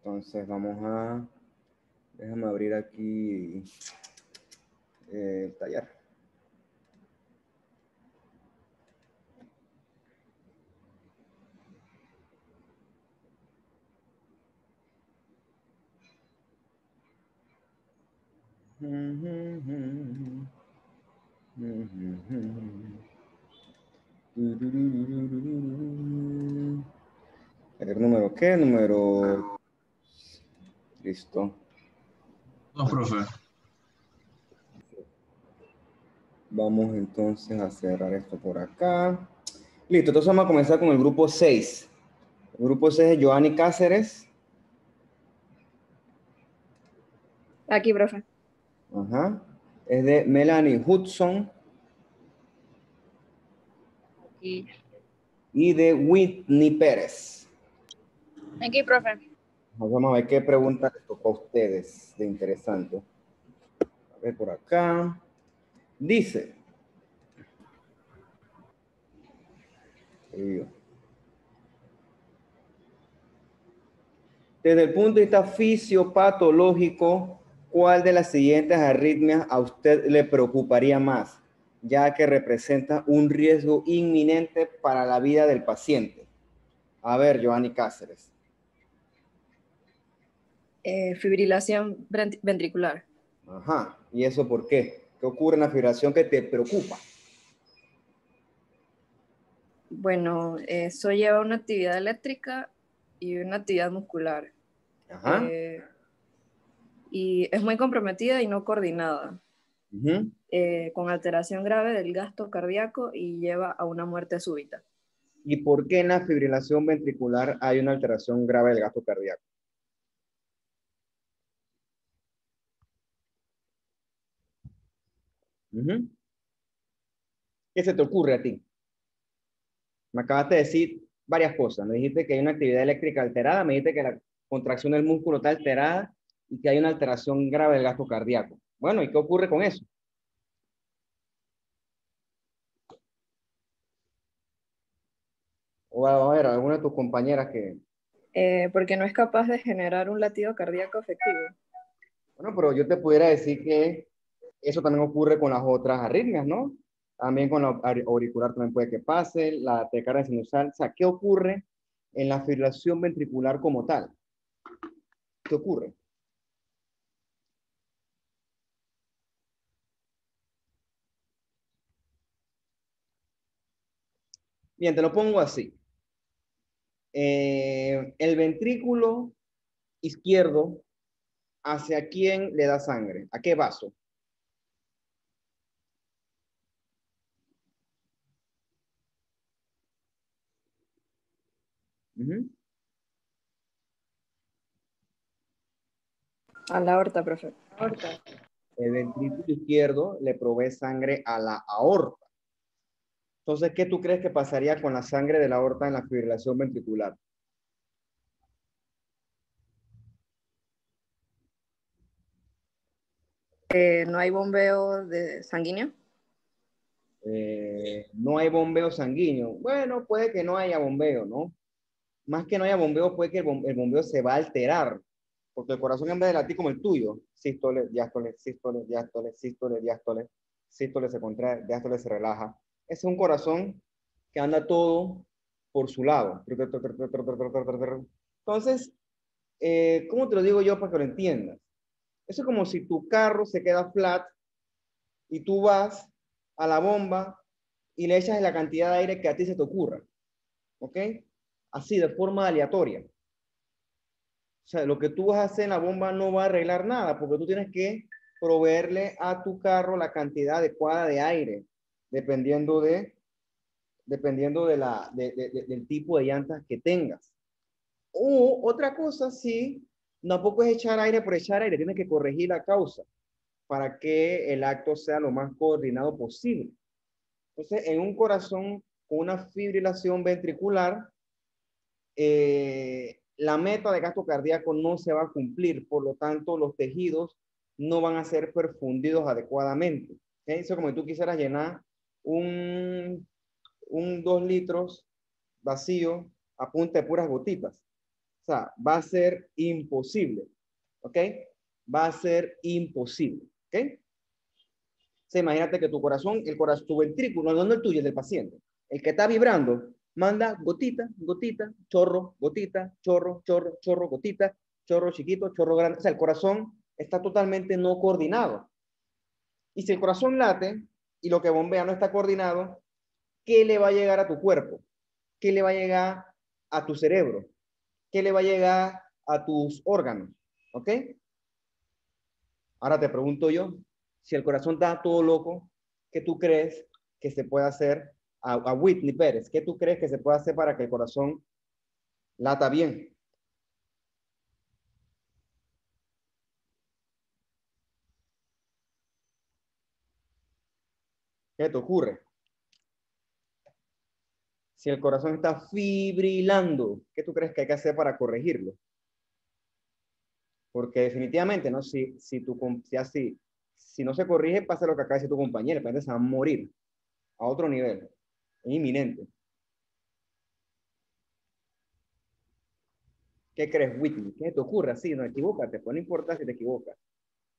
Entonces vamos a... Déjame abrir aquí el taller. ¿El número qué? Número... Listo. No, profe. Vamos entonces a cerrar esto por acá. Listo, entonces vamos a comenzar con el grupo 6. El grupo 6 es Joanny Cáceres. Aquí, profe. Ajá. Es de Melanie Hudson. Aquí. Y de Whitney Pérez. Aquí, profe. Vamos a ver qué pregunta les tocó a ustedes de interesante. A ver por acá. Dice. Desde el punto de vista fisiopatológico, ¿cuál de las siguientes arritmias a usted le preocuparía más, ya que representa un riesgo inminente para la vida del paciente? A ver, Joanny Cáceres. Fibrilación ventricular. Ajá. ¿Y eso por qué? ¿Qué ocurre en la fibrilación que te preocupa? Bueno, eso lleva una actividad eléctrica y una actividad muscular. Ajá. Y es muy comprometida y no coordinada. Con alteración grave del gasto cardíaco y lleva a una muerte súbita. ¿Y por qué en la fibrilación ventricular hay una alteración grave del gasto cardíaco? ¿Qué se te ocurre a ti? Me acabaste de decir varias cosas. Me dijiste que hay una actividad eléctrica alterada, me dijiste que la contracción del músculo está alterada y que hay una alteración grave del gasto cardíaco. Bueno, ¿y qué ocurre con eso? O a ver, alguna de tus compañeras que... Porque no es capaz de generar un latido cardíaco efectivo. Bueno, pero yo te pudiera decir que eso también ocurre con las otras arritmias, ¿no? También con la auricular también puede que pase, la taquicardia sinusal. O sea, ¿qué ocurre en la fibrilación ventricular como tal? ¿Qué ocurre? Bien, te lo pongo así. El ventrículo izquierdo, ¿hacia quién le da sangre? ¿A qué vaso? A la aorta, profe. El ventrículo izquierdo le provee sangre a la aorta. Entonces, ¿qué tú crees que pasaría con la sangre de la aorta en la fibrilación ventricular? No hay bombeo sanguíneo. No hay bombeo sanguíneo. Bueno, puede que no haya bombeo, ¿no? Más que no haya bombeo, puede que el bombeo se va a alterar. Porque el corazón, en vez de latir como el tuyo, sístole, diástole, sístole, diástole, sístole, diástole, sístole se contrae, diástole se relaja. Ese es un corazón que anda todo por su lado. Entonces, ¿cómo te lo digo yo para que lo entiendas? Eso es como si tu carro se queda flat y tú vas a la bomba y le echas la cantidad de aire que a ti se te ocurra. ¿Ok? Así, de forma aleatoria. O sea, lo que tú vas a hacer en la bomba no va a arreglar nada, porque tú tienes que proveerle a tu carro la cantidad adecuada de aire, dependiendo del tipo de llantas que tengas. O otra cosa, sí, tampoco es echar aire por echar aire, tienes que corregir la causa para que el acto sea lo más coordinado posible. Entonces, en un corazón con una fibrilación ventricular, la meta de gasto cardíaco no se va a cumplir, por lo tanto los tejidos no van a ser perfundidos adecuadamente. ¿Okay? Eso como si tú quisieras llenar un 2 litros vacío a punta de puras gotitas. sea, va a ser imposible. ¿Ok? Va a ser imposible. ¿Ok? O sea, imagínate que tu corazón, tu ventrículo, no el tuyo, el del paciente, el que está vibrando, manda gotita, gotita, chorro, gotita, chorro, chorro, chorro, gotita, chorro chiquito, chorro grande. O sea, el corazón está totalmente no coordinado. Y si el corazón late y lo que bombea no está coordinado, ¿qué le va a llegar a tu cuerpo? ¿Qué le va a llegar a tu cerebro? ¿Qué le va a llegar a tus órganos? ¿Ok? Ahora te pregunto yo, si el corazón está todo loco, ¿qué tú crees que se puede hacer a Whitney Pérez? ¿Qué tú crees que se puede hacer para que el corazón lata bien? ¿Qué te ocurre? Si el corazón está fibrilando, ¿qué tú crees que hay que hacer para corregirlo? Porque definitivamente, ¿no? Si no se corrige, pasa lo que acaba de decir tu compañero, el se va a morir a otro nivel, es inminente. ¿Qué crees, Whitney? ¿Qué te ocurre? Sí, no, equivócate, pues no importa si te equivocas.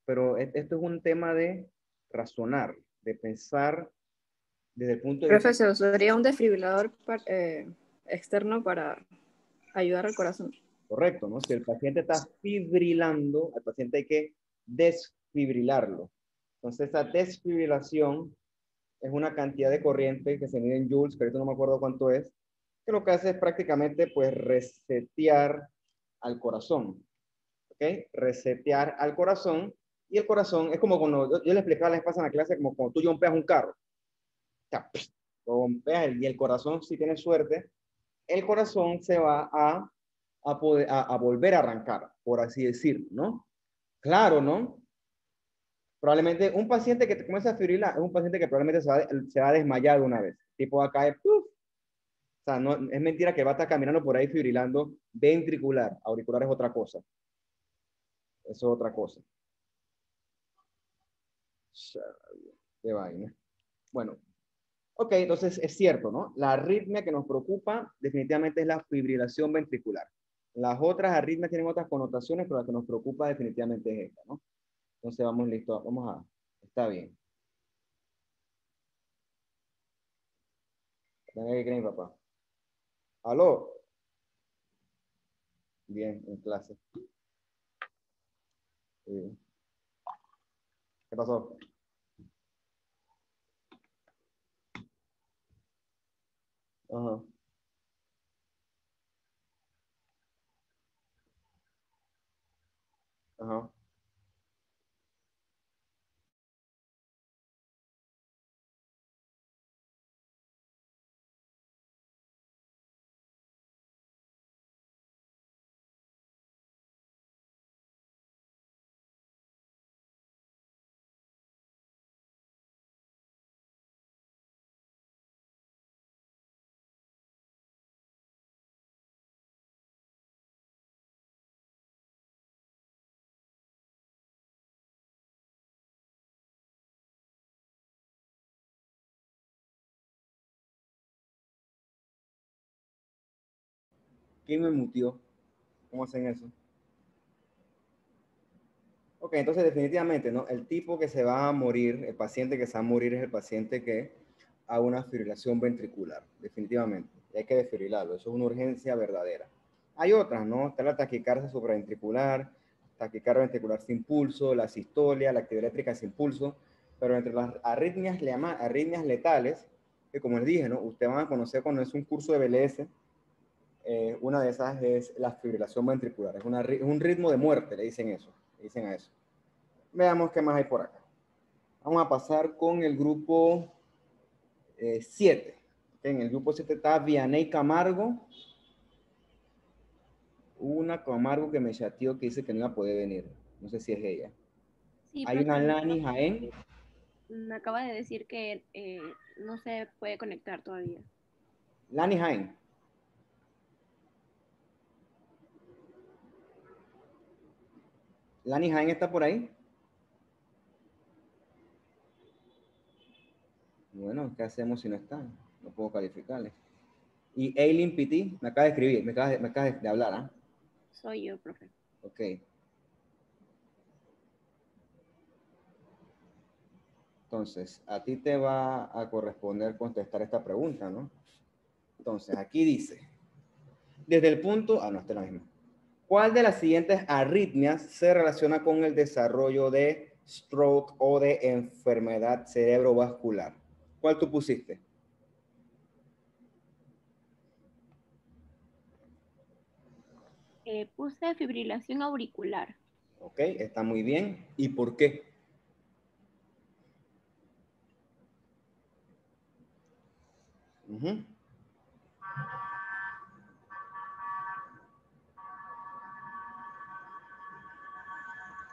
Pero esto es un tema de razonar, de pensar desde el punto de vista... Profesor, ¿sería un desfibrilador externo para ayudar al corazón? Correcto, ¿no? Si el paciente está fibrilando, al paciente hay que desfibrilarlo. Entonces, esa desfibrilación es una cantidad de corriente que se mide en joules, que ahorita no me acuerdo cuánto es, que lo que hace es prácticamente, pues, resetear al corazón. ¿Ok? Resetear al corazón. Y el corazón es como cuando yo le explicaba la vez pasada en la clase, como cuando tú jumpeas un carro. O sea, lo golpeas y el corazón, si tienes suerte, el corazón se va a volver a arrancar, por así decirlo, ¿no? Claro, ¿no? Probablemente un paciente que te comienza a fibrilar es un paciente que probablemente se va a desmayar de una vez. Tipo va a caer, ¡puf! O sea, no, es mentira que va a estar caminando por ahí fibrilando ventricular. Auricular es otra cosa. Eso es otra cosa. Qué vaina. Bueno, ok, entonces es cierto, ¿no? La arritmia que nos preocupa definitivamente es la fibrilación ventricular. Las otras arritmias tienen otras connotaciones, pero la que nos preocupa definitivamente es esta, ¿no? Entonces vamos listo, está bien. Venga, ¿qué creen, papá? ¿Aló? Bien, en clase. Sí. ¿Qué pasó? Ajá, ajá. ¿Quién me mutió? ¿Cómo hacen eso? Ok, entonces definitivamente, ¿no? El tipo que se va a morir, el paciente que se va a morir es el paciente que haga una fibrilación ventricular, definitivamente. Y hay que desfibrilarlo, eso es una urgencia verdadera. Hay otras, ¿no? Está la taquicardia supraventricular, taquicardia ventricular sin pulso, la sistolia, la actividad eléctrica sin pulso, pero entre las arritmias, le llaman arritmias letales, que como les dije, ¿no? Ustedes van a conocer cuando es un curso de BLS, una de esas es la fibrilación ventricular, es un ritmo de muerte, le dicen eso, le dicen a eso. Veamos qué más hay por acá. Vamos a pasar con el grupo 7. En el grupo 7 está Vianey Camargo. Una Camargo que me chateó que dice que no iba a poder venir. No sé si es ella. Sí, Hay una profe, Lani Jaén. me acaba de decir que no se puede conectar todavía. Lani Jaén. Lani Jaén está por ahí. Bueno, ¿qué hacemos si no está? No puedo calificarle. Y Eileen Pitti me acaba de escribir, me acaba de hablar. ¿Ah? Soy yo, profe. Ok. Entonces, a ti te va a corresponder contestar esta pregunta, ¿no? Entonces, aquí dice, desde el punto, no, esta es la misma. ¿Cuál de las siguientes arritmias se relaciona con el desarrollo de stroke o de enfermedad cerebrovascular? ¿Cuál tú pusiste? Puse fibrilación auricular. Ok, está muy bien. ¿Y por qué?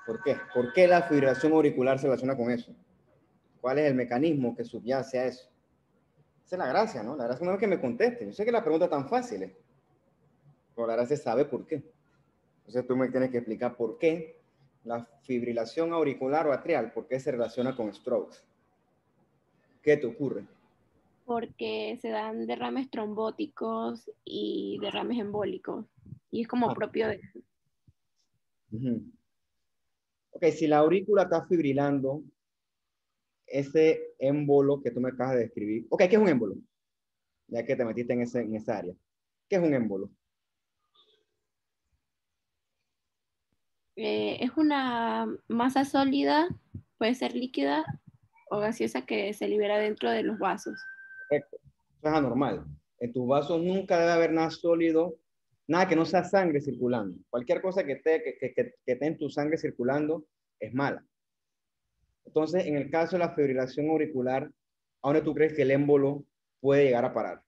¿Por qué? ¿Por qué la fibrilación auricular se relaciona con eso? ¿Cuál es el mecanismo que subyace a eso? Esa es la gracia, ¿no? La gracia no es que me conteste. Yo sé que la pregunta es tan fácil, pero la gracia sabe por qué. Entonces tú me tienes que explicar por qué la fibrilación auricular o atrial, por qué se relaciona con strokes. ¿Qué te ocurre? Porque se dan derrames trombóticos y derrames embólicos. Y es como propio de... Ok, si la aurícula está fibrilando, ese émbolo que tú me acabas de describir. Ok, ¿qué es un émbolo? Ya que te metiste en esa área. ¿Qué es un émbolo? Es una masa sólida, puede ser líquida o gaseosa que se libera dentro de los vasos. Correcto. Eso es anormal. En tus vasos nunca debe haber nada sólido, nada que no sea sangre circulando. Cualquier cosa que esté en tu sangre circulando es mala. Entonces, en el caso de la fibrilación auricular, ¿a dónde tú crees que el émbolo puede llegar a parar?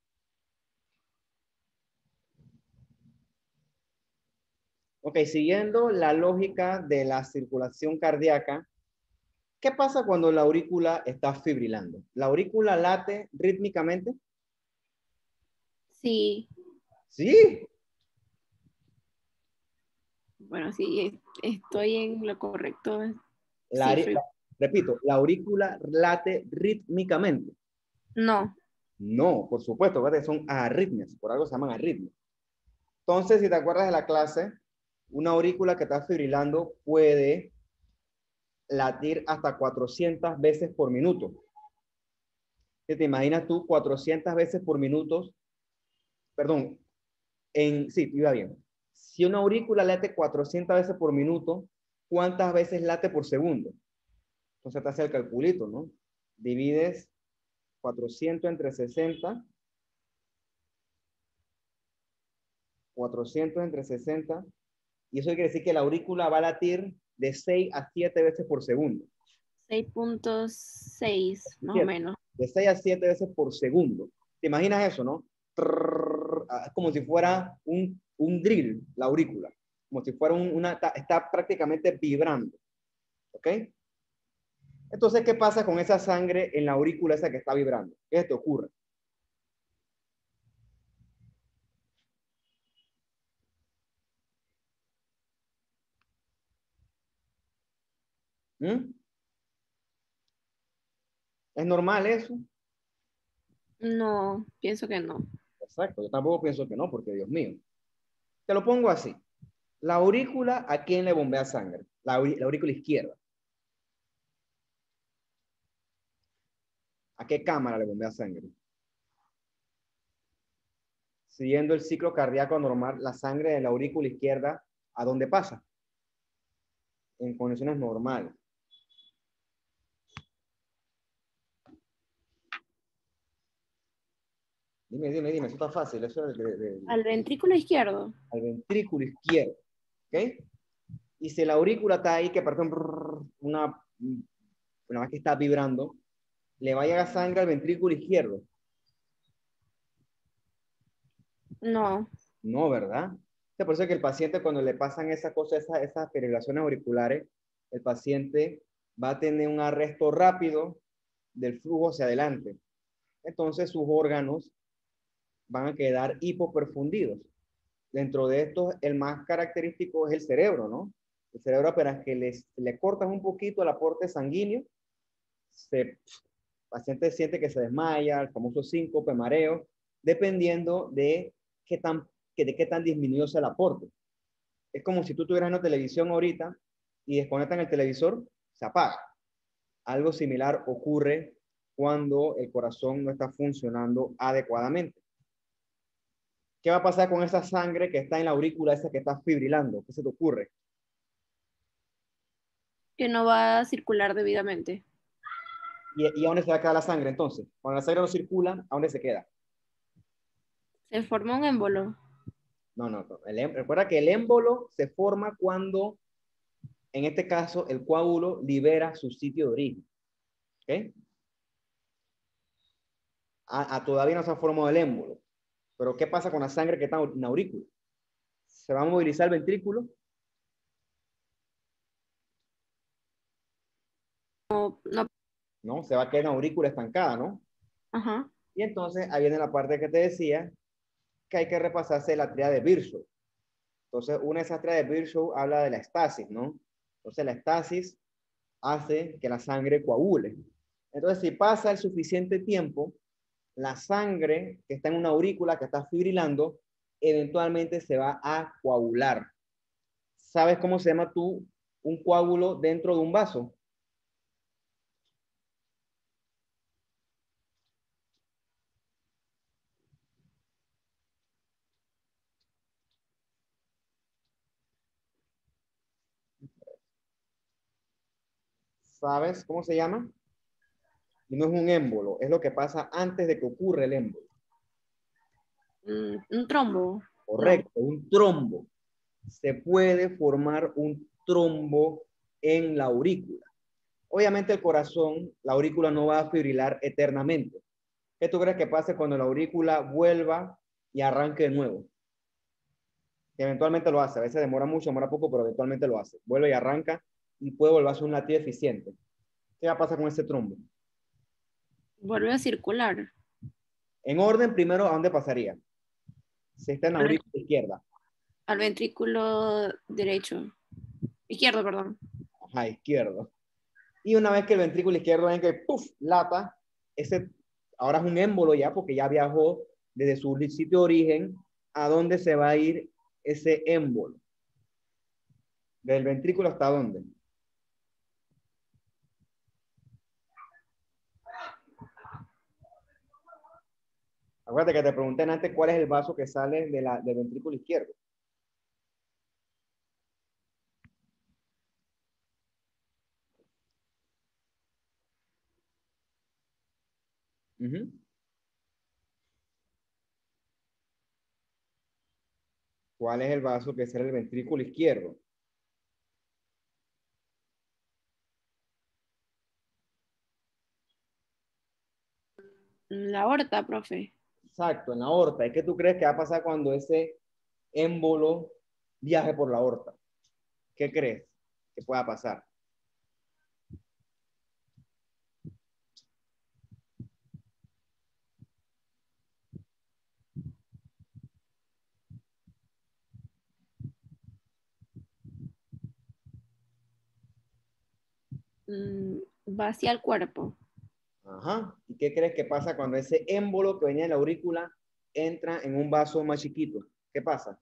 Ok, siguiendo la lógica de la circulación cardíaca, ¿qué pasa cuando la aurícula está fibrilando? ¿La aurícula late rítmicamente? Sí, Sí. bueno, sí, estoy en lo correcto. La, Sí, repito, la aurícula late rítmicamente. no, No, por supuesto, ¿verdad? Son arritmias, por algo se llaman arritmias. Entonces, si te acuerdas de la clase, una aurícula que está fibrilando puede latir hasta 400 veces por minuto. ¿Te imaginas tú 400 veces por minuto? Perdón, sí, iba bien. Si una aurícula late 400 veces por minuto, ¿cuántas veces late por segundo? Entonces te hace el calculito, ¿no? Divides 400 entre 60, 400 entre 60, y eso quiere decir que la aurícula va a latir de 6 a 7 veces por segundo. 6.6 más o 7, menos. de 6 a 7 veces por segundo. ¿Te imaginas eso, no? Es como si fuera un drill, la aurícula. Como si fuera está prácticamente vibrando. ¿Ok? Entonces, ¿qué pasa con esa sangre en la aurícula esa que está vibrando? ¿Qué te ocurre? ¿Mm? ¿Es normal eso? No, pienso que no. Exacto, yo tampoco pienso que no, porque Dios mío. Te lo pongo así. La aurícula, ¿a quién le bombea sangre? La aurícula izquierda. ¿A qué cámara le bombea sangre? Siguiendo el ciclo cardíaco normal, la sangre de la aurícula izquierda, ¿a dónde pasa? En condiciones normales. Dime, eso está fácil. Eso Al ventrículo izquierdo. al ventrículo izquierdo. ¿Ok? Y si la aurícula está ahí, que parece una vez que está vibrando, le va a llegar sangre al ventrículo izquierdo. No, No, ¿verdad? Por eso es que el paciente, cuando le pasan esas cosas, esas fibrilaciones auriculares, el paciente va a tener un arresto rápido del flujo hacia adelante. Entonces sus órganos van a quedar hipoperfundidos. Dentro de estos, el más característico es el cerebro, ¿no? El cerebro, apenas que le cortan un poquito el aporte sanguíneo, el paciente siente que se desmaya, el famoso síncope, mareo, dependiendo de qué tan disminuido sea el aporte. Es como si tú estuvieras en televisión ahorita y desconectan el televisor, se apaga. Algo similar ocurre cuando el corazón no está funcionando adecuadamente. ¿Qué va a pasar con esa sangre que está en la aurícula, esa que está fibrilando? ¿Qué se te ocurre? Que no va a circular debidamente. ¿Y a dónde se va a quedar la sangre entonces? Cuando la sangre no circula, ¿a dónde se queda? Se forma un émbolo. No. Recuerda que el émbolo se forma cuando, en este caso, el coágulo libera su sitio de origen. ¿Ok? Todavía no se ha formado el émbolo. Pero ¿qué pasa con la sangre que está en la aurícula? ¿Se va a movilizar el ventrículo? No. No, se va a quedar en la aurícula estancada, ¿no? Ajá. Y entonces ahí viene la parte que te decía que hay que repasarse la tríada de Virchow. Entonces, una de esas tríadas de Virchow habla de la estasis, ¿no? Entonces, la estasis hace que la sangre coagule. Entonces, si pasa el suficiente tiempo, la sangre que está en una aurícula, que está fibrilando, eventualmente se va a coagular. ¿Sabes cómo se llama tú un coágulo dentro de un vaso? ¿Sabes cómo se llama? Y no es un émbolo, es lo que pasa antes de que ocurra el émbolo. Un trombo. Correcto, no. Un trombo. Se puede formar un trombo en la aurícula. Obviamente el corazón, la aurícula no va a fibrilar eternamente. ¿Qué tú crees que pase cuando la aurícula vuelva y arranque de nuevo? Que eventualmente lo hace. A veces demora mucho, demora poco, pero eventualmente lo hace. Vuelve y arranca y puede volver a ser un latido eficiente. ¿Qué va a pasar con ese trombo? Vuelve a circular. En orden, primero, ¿a dónde pasaría? Si está en la aurícula izquierda. Al ventrículo derecho. Izquierdo, perdón. Ajá, izquierdo. Y una vez que el ventrículo izquierdo ven que ¡puf! Lata, ese ahora es un émbolo ya, porque ya viajó desde su sitio de origen a dónde se va a ir ese émbolo. Del ventrículo hasta dónde. Acuérdate que te pregunté antes cuál es el vaso que sale del ventrículo izquierdo. ¿Cuál es el vaso que sale del ventrículo izquierdo? La aorta, profe. Exacto, en la aorta. ¿Y qué tú crees que va a pasar cuando ese émbolo viaje por la aorta? ¿Qué crees que pueda pasar? Va hacia el cuerpo. Ajá. ¿Y qué crees que pasa cuando ese émbolo que venía de la aurícula entra en un vaso más chiquito? ¿Qué pasa?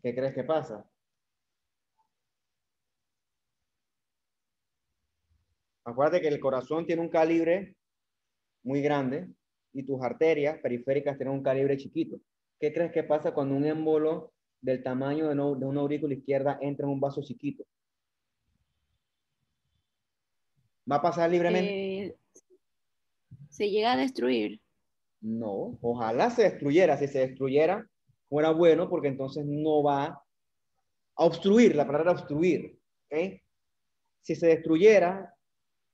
¿Qué crees que pasa? Acuérdate que el corazón tiene un calibre muy grande y tus arterias periféricas tienen un calibre chiquito. ¿Qué crees que pasa cuando un émbolo del tamaño de una aurícula izquierda entra en un vaso chiquito? ¿Va a pasar libremente? Se llega a destruir. No, ojalá se destruyera. Si se destruyera, fuera bueno porque entonces no va a obstruir, la palabra obstruir. ¿Okay? Si se destruyera,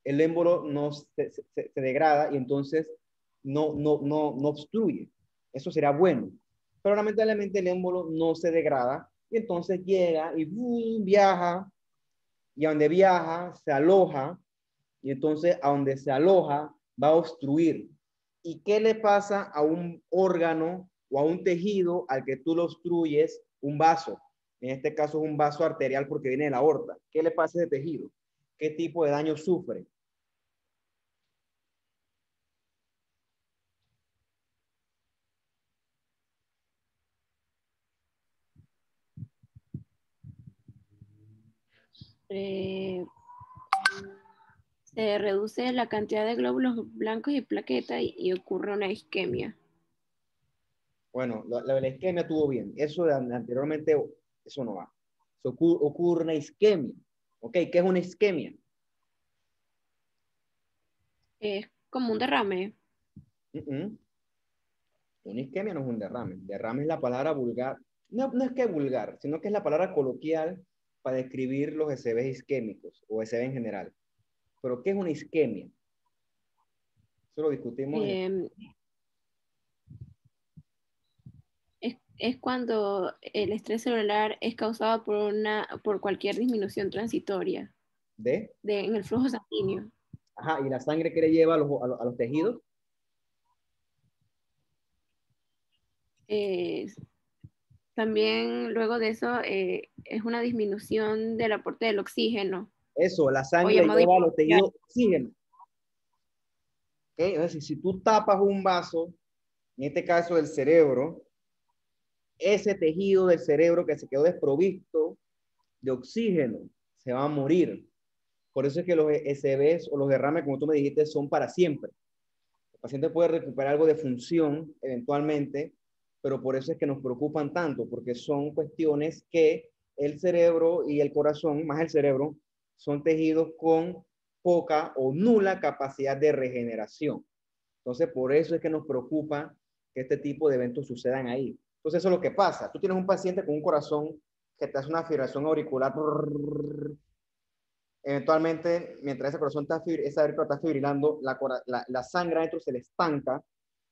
el émbolo no se degrada y entonces no obstruye. Eso será bueno. Pero lamentablemente el émbolo no se degrada y entonces llega y viaja y a donde viaja se aloja y entonces a donde se aloja va a obstruir. ¿Y qué le pasa a un órgano o a un tejido al que tú lo obstruyes? Un vaso. En este caso es un vaso arterial porque viene de la aorta. ¿Qué le pasa a ese tejido? ¿Qué tipo de daño sufre? eh, se reduce la cantidad de glóbulos blancos y plaquetas y ocurre una isquemia. Bueno, la de la isquemia estuvo bien. Eso de anteriormente, eso no va. Ocurre una isquemia. ¿Ok? ¿Qué es una isquemia? Es como un derrame. Una isquemia no es un derrame. Derrame es la palabra vulgar. No, no es que vulgar, sino que es la palabra coloquial para describir los ECVs isquémicos o ECV en general. Pero ¿qué es una isquemia? Eso lo discutimos. Es cuando el estrés celular es causado por cualquier disminución transitoria en el flujo sanguíneo. Ajá, ¿y la sangre que le lleva a los tejidos? También luego de eso es una disminución del aporte del oxígeno. Eso, la sangre le lleva a los tejidos oxígeno. ¿Okay? Entonces, si tú tapas un vaso, en este caso del cerebro, ese tejido del cerebro que se quedó desprovisto de oxígeno se va a morir. Por eso es que los ECVs o los derrames, como tú me dijiste, son para siempre. El paciente puede recuperar algo de función eventualmente, pero por eso es que nos preocupan tanto, porque son cuestiones que el cerebro y el corazón, más el cerebro, son tejidos con poca o nula capacidad de regeneración. Entonces, por eso es que nos preocupa que este tipo de eventos sucedan ahí. Entonces, eso es lo que pasa. Tú tienes un paciente con un corazón que te hace una fibrilación auricular. Eventualmente, mientras ese corazón esa aurícula está fibrilando, la sangre adentro se le estanca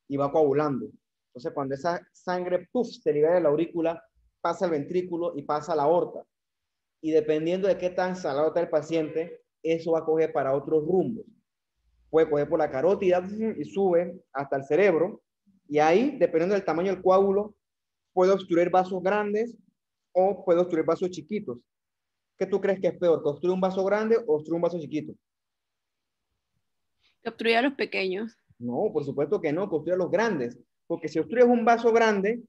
y va coagulando. Entonces, cuando esa sangre se libera de la aurícula, pasa al ventrículo y pasa a la aorta. Y dependiendo de qué tan salado está el paciente, eso va a coger para otros rumbos. Puede coger por la carótida y sube hasta el cerebro. Y ahí, dependiendo del tamaño del coágulo, puede obstruir vasos grandes o puede obstruir vasos chiquitos. ¿Qué tú crees que es peor? ¿Obstruir un vaso grande o obstruir un vaso chiquito? Obstruir a los pequeños. No, por supuesto que no, que obstruye a los grandes. Porque si obstruyes un vaso grande,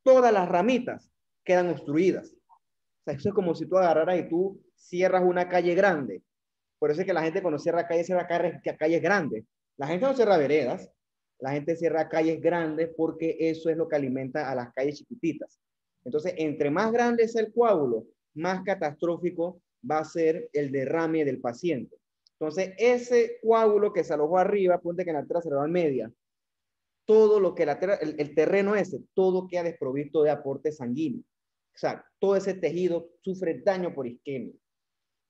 todas las ramitas quedan obstruidas. O sea, eso es como si tú agarraras y tú cierras una calle grande. Por eso es que la gente cuando cierra calles grandes. La gente no cierra veredas, la gente cierra calles grandes porque eso es lo que alimenta a las calles chiquititas. Entonces, entre más grande es el coágulo, más catastrófico va a ser el derrame del paciente. Entonces, ese coágulo que se alojó arriba, ponte que en la arteria cerebral media, todo lo que el terreno ese, todo queda desprovisto de aporte sanguíneo. O sea, todo ese tejido sufre daño por isquemia.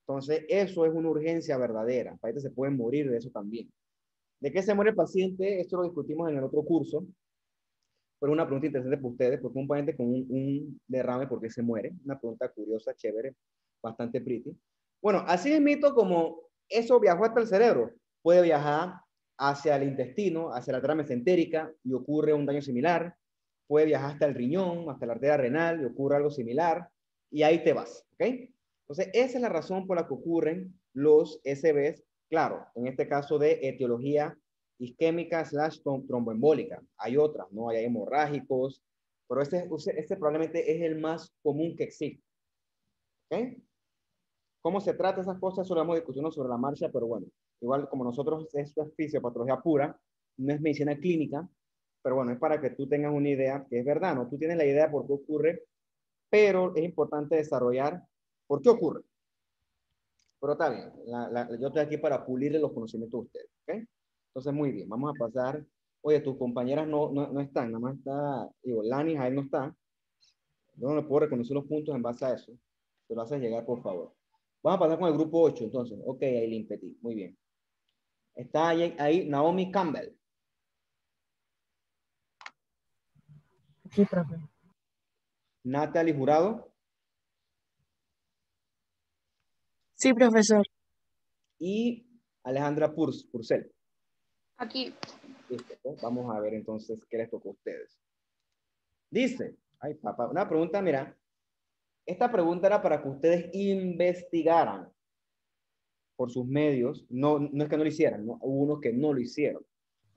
Entonces, eso es una urgencia verdadera. El paciente se puede morir de eso también. ¿De qué se muere el paciente? Esto lo discutimos en el otro curso. Pero una pregunta interesante para ustedes, porque un paciente con un derrame, ¿por qué se muere? Una pregunta curiosa, chévere, bastante pretty. Bueno, así es mito como eso viajó hasta el cerebro. Puede viajar hacia el intestino, hacia la arteria mesentérica y ocurre un daño similar. Puede viajar hasta el riñón, hasta la arteria renal y ocurre algo similar. Y ahí te vas, ¿ok? Entonces, esa es la razón por la que ocurren los SBs, claro, en este caso de etiología isquémica / tromboembólica. Hay otras, ¿no? Hay hemorrágicos, pero este probablemente es el más común que existe. ¿Ok? ¿Cómo se trata esas cosas? Eso lo vamos discutiendo sobre la marcha, pero bueno, igual como nosotros esto es fisiopatología pura, no es medicina clínica, pero bueno, es para que tú tengas una idea, que es verdad, ¿no? Tú tienes la idea de por qué ocurre, pero es importante desarrollar por qué ocurre. Pero está bien, yo estoy aquí para pulirle los conocimientos a ustedes, ¿ok? Entonces, muy bien, vamos a pasar. Oye, tus compañeras no están, nada más está, digo, Lani, Jael no está. Yo no le puedo reconocer los puntos en base a eso. Se lo haces llegar, por favor. Vamos a pasar con el grupo 8, entonces. Ok, Aileen Petit, muy bien. Está ahí Naomi Campbell. Sí, profe. Natalie Jurado. Sí, profesor. Y Alejandra Purcell. Aquí. Listo, pues vamos a ver entonces qué les tocó a ustedes. Dice, ay papá, una pregunta, mira, esta pregunta era para que ustedes investigaran por sus medios, no es que no lo hicieran, ¿no? Hubo unos que no lo hicieron.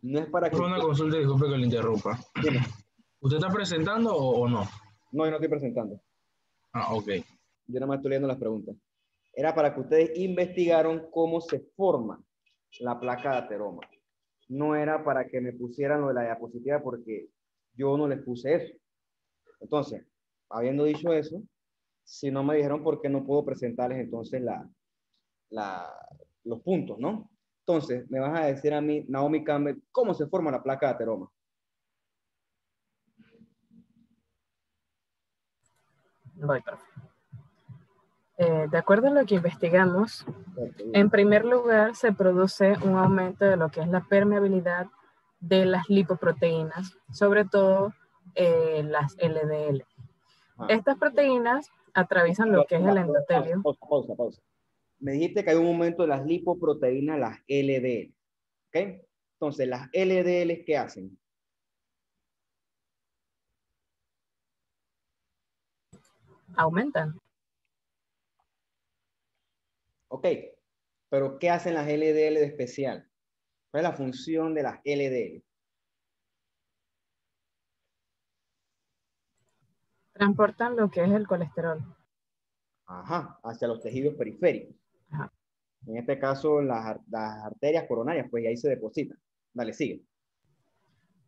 No es para que... Por una consulta, disculpe que le interrumpa. Dime. ¿Usted está presentando o no? No, yo no estoy presentando. Ah, ok. Yo nada más estoy leyendo las preguntas. Era para que ustedes investigaran cómo se forma la placa de ateroma. No era para que me pusieran lo de la diapositiva porque yo no les puse eso. Entonces, habiendo dicho eso, si no me dijeron por qué no puedo presentarles entonces los puntos, ¿no? Entonces, me vas a decir a mí, Naomi Campbell, ¿cómo se forma la placa de ateroma? Voy, profe. De acuerdo a lo que investigamos, en primer lugar se produce un aumento de lo que es la permeabilidad de las lipoproteínas, sobre todo las LDL. Estas proteínas atraviesan lo que es el endotelio. Pausa. Me dijiste que hay un aumento de las lipoproteínas, las LDL. ¿Ok? Entonces, las LDL, ¿qué hacen? Aumentan. Ok, pero ¿qué hacen las LDL de especial? ¿Cuál es la función de las LDL? Transportan lo que es el colesterol. Ajá, hacia los tejidos periféricos. Ajá. En este caso, las arterias coronarias, pues y ahí se depositan. Dale, sigue.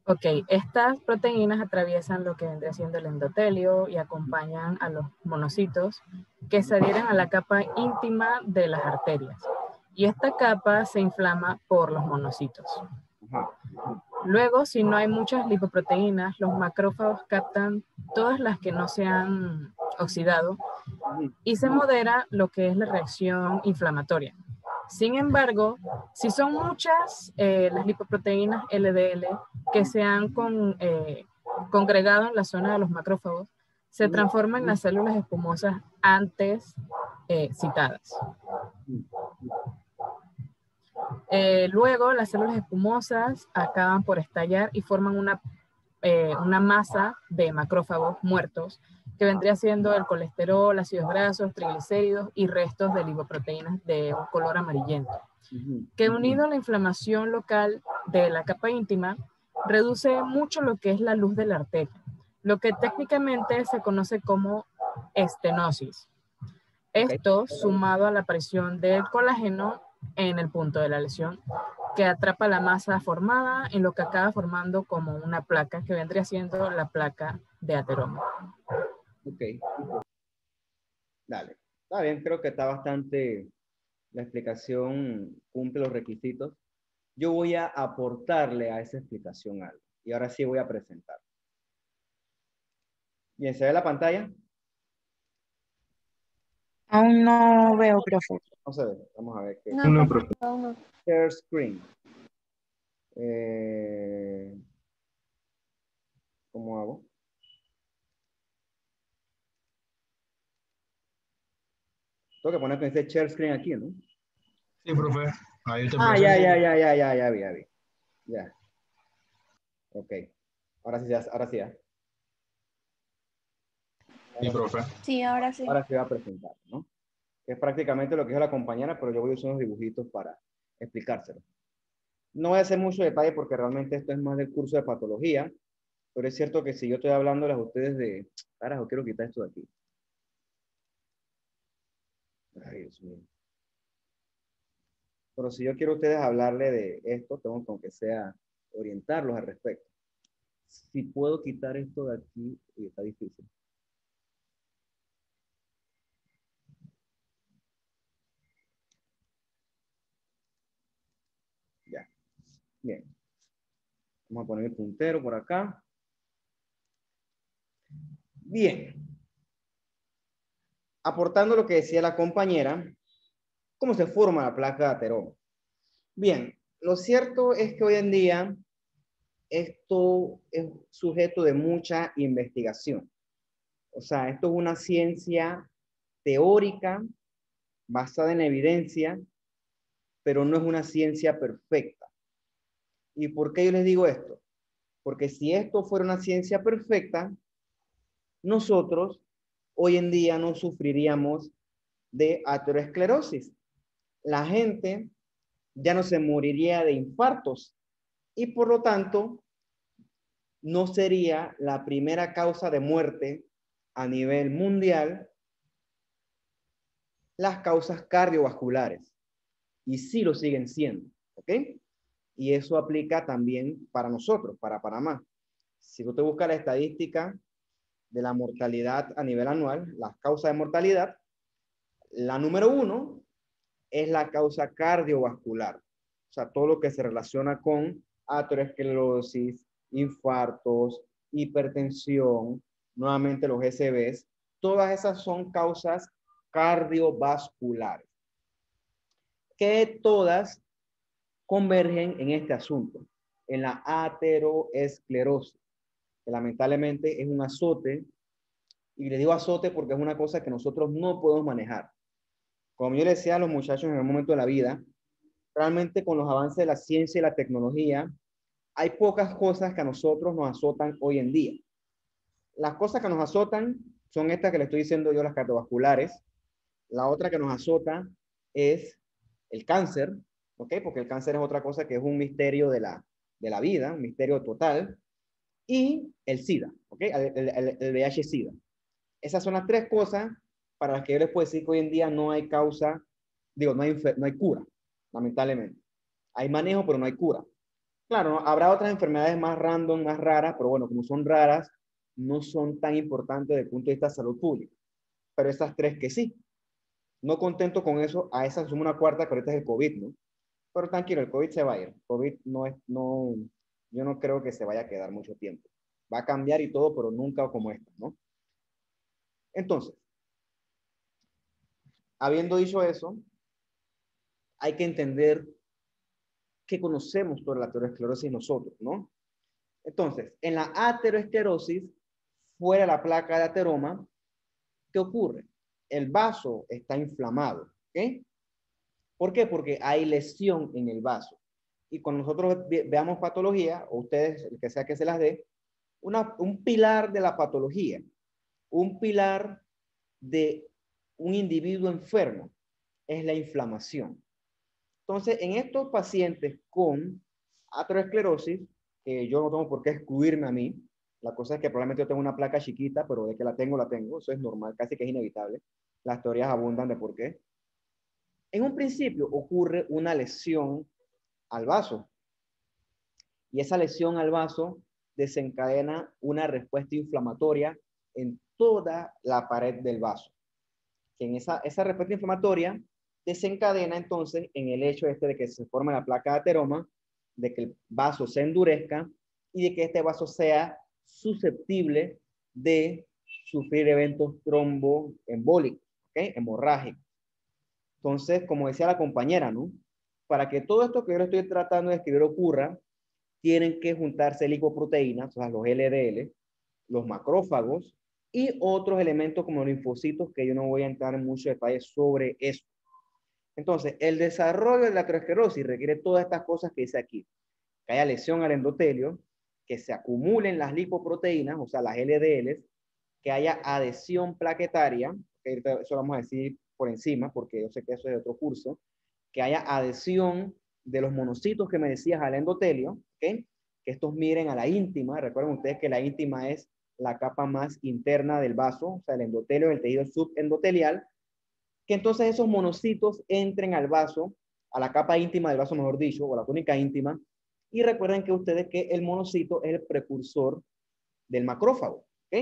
Ok, estas proteínas atraviesan lo que vendría siendo el endotelio y acompañan a los monocitos que se adhieren a la capa íntima de las arterias. Y esta capa se inflama por los monocitos. Ajá. Luego, si no hay muchas lipoproteínas, los macrófagos captan todas las que no se han oxidado y se modera lo que es la reacción inflamatoria. Sin embargo, si son muchas las lipoproteínas LDL que se han congregado en la zona de los macrófagos, se transforman en las células espumosas antes citadas. Luego, las células espumosas acaban por estallar y forman una masa de macrófagos muertos que vendría siendo el colesterol, ácidos grasos, triglicéridos y restos de lipoproteínas de un color amarillento, que unido a la inflamación local de la capa íntima, reduce mucho lo que es la luz de la arteria, lo que técnicamente se conoce como estenosis. Esto, sumado a la aparición del colágeno en el punto de la lesión, que atrapa la masa formada en lo que acaba formando como una placa, que vendría siendo la placa de ateroma. Ok. Dale. Está bien, creo que está bastante, la explicación cumple los requisitos. Yo voy a aportarle a esa explicación algo. Y ahora sí voy a presentar. Bien, ¿se ve la pantalla? Aún no veo, profe. No se ve. Vamos a ver qué. No, profe. No. Share screen. ¿Cómo hago? Tengo que poner que dice share screen aquí, ¿no? Sí, profe. Ahí te Ah, ya vi. Ya. Ok. Ahora sí, ahora sí. Sí, profe. Sí, ahora sí. Ahora se va a presentar, ¿no? Que es prácticamente lo que dijo la compañera, pero yo voy a usar unos dibujitos para explicárselo. No voy a hacer mucho detalle porque realmente esto es más del curso de patología, pero es cierto que si yo estoy hablándoles a ustedes de... Carajo, quiero quitar esto de aquí. Ay, Dios mío. Pero si yo quiero a ustedes hablarle de esto, tengo que, aunque sea, orientarlos al respecto. Si puedo quitar esto de aquí, y está difícil. Ya. Bien. Vamos a poner el puntero por acá. Bien. Aportando lo que decía la compañera, ¿cómo se forma la placa de ateroma? Bien, lo cierto es que hoy en día esto es sujeto de mucha investigación. O sea, esto es una ciencia teórica basada en evidencia, pero no es una ciencia perfecta. ¿Y por qué yo les digo esto? Porque si esto fuera una ciencia perfecta, nosotros hoy en día no sufriríamos de aterosclerosis. La gente ya no se moriría de infartos y por lo tanto no sería la primera causa de muerte a nivel mundial las causas cardiovasculares. Y sí lo siguen siendo, ¿ok? Y eso aplica también para nosotros, para Panamá. Si tú te buscas la estadística de la mortalidad a nivel anual, las causas de mortalidad, la número 1 es la causa cardiovascular. O sea, todo lo que se relaciona con aterosclerosis, infartos, hipertensión, nuevamente los SBs, todas esas son causas cardiovasculares, que todas convergen en este asunto, en la aterosclerosis, que lamentablemente es un azote, y le digo azote porque es una cosa que nosotros no podemos manejar. Como yo le decía a los muchachos en el momento de la vida, realmente con los avances de la ciencia y la tecnología, hay pocas cosas que a nosotros nos azotan hoy en día. Las cosas que nos azotan son estas que le estoy diciendo yo, las cardiovasculares. La otra que nos azota es el cáncer, ¿ok? Porque el cáncer es otra cosa que es un misterio de la vida, un misterio total. Y el SIDA, ¿ok? El VIH-SIDA. Esas son las 3 cosas para las que yo les puedo decir que hoy en día no hay causa, digo, no hay cura, lamentablemente. Hay manejo, pero no hay cura. Claro, ¿no? Habrá otras enfermedades más random, más raras, pero bueno, como son raras, no son tan importantes desde el punto de vista de salud pública. Pero esas 3 que sí. No contento con eso, a esa suma una cuarta, que ahorita es el COVID, ¿no? Pero tranquilo, el COVID se va a ir. COVID yo no creo que se vaya a quedar mucho tiempo. Va a cambiar y todo, pero nunca como esta, ¿no? Entonces, habiendo dicho eso, hay que entender que conocemos toda la aterosclerosis nosotros, ¿no? Entonces, en la aterosclerosis, fuera de la placa de ateroma, ¿qué ocurre? El vaso está inflamado, ¿ok? ¿Por qué? Porque hay lesión en el vaso. Y cuando nosotros veamos patología, o ustedes, el que sea que se las dé, un pilar de la patología, un pilar de un individuo enfermo, es la inflamación. Entonces, en estos pacientes con aterosclerosis, que yo no tengo por qué excluirme a mí, la cosa es que probablemente yo tengo una placa chiquita, pero de que la tengo, eso es normal, casi que es inevitable. Las teorías abundan de por qué. En un principio ocurre una lesión al vaso, y esa lesión al vaso desencadena una respuesta inflamatoria en toda la pared del vaso. Que en esa respuesta inflamatoria desencadena entonces en el hecho de que se forme la placa de ateroma, de que el vaso se endurezca y de que este vaso sea susceptible de sufrir eventos tromboembólicos, ¿okay? Hemorrágicos. Entonces, como decía la compañera, ¿no? Para que todo esto que yo le estoy tratando de escribir ocurra, tienen que juntarse lipoproteínas, o sea, los LDL, los macrófagos y otros elementos como los linfocitos, que yo no voy a entrar en mucho detalle sobre eso. Entonces, el desarrollo de la aterosclerosis requiere todas estas cosas que dice aquí. Que haya lesión al endotelio, que se acumulen las lipoproteínas, o sea, las LDLs, que haya adhesión plaquetaria, que eso lo vamos a decir por encima, porque yo sé que eso es de otro curso, que haya adhesión de los monocitos que me decías al endotelio, ¿okay? Que estos miren a la íntima. Recuerden ustedes que la íntima es la capa más interna del vaso, o sea, el endotelio, el tejido subendotelial, que entonces esos monocitos entren al vaso, a la capa íntima del vaso, mejor dicho, o la túnica íntima, y recuerden que ustedes que el monocito es el precursor del macrófago, ¿ok?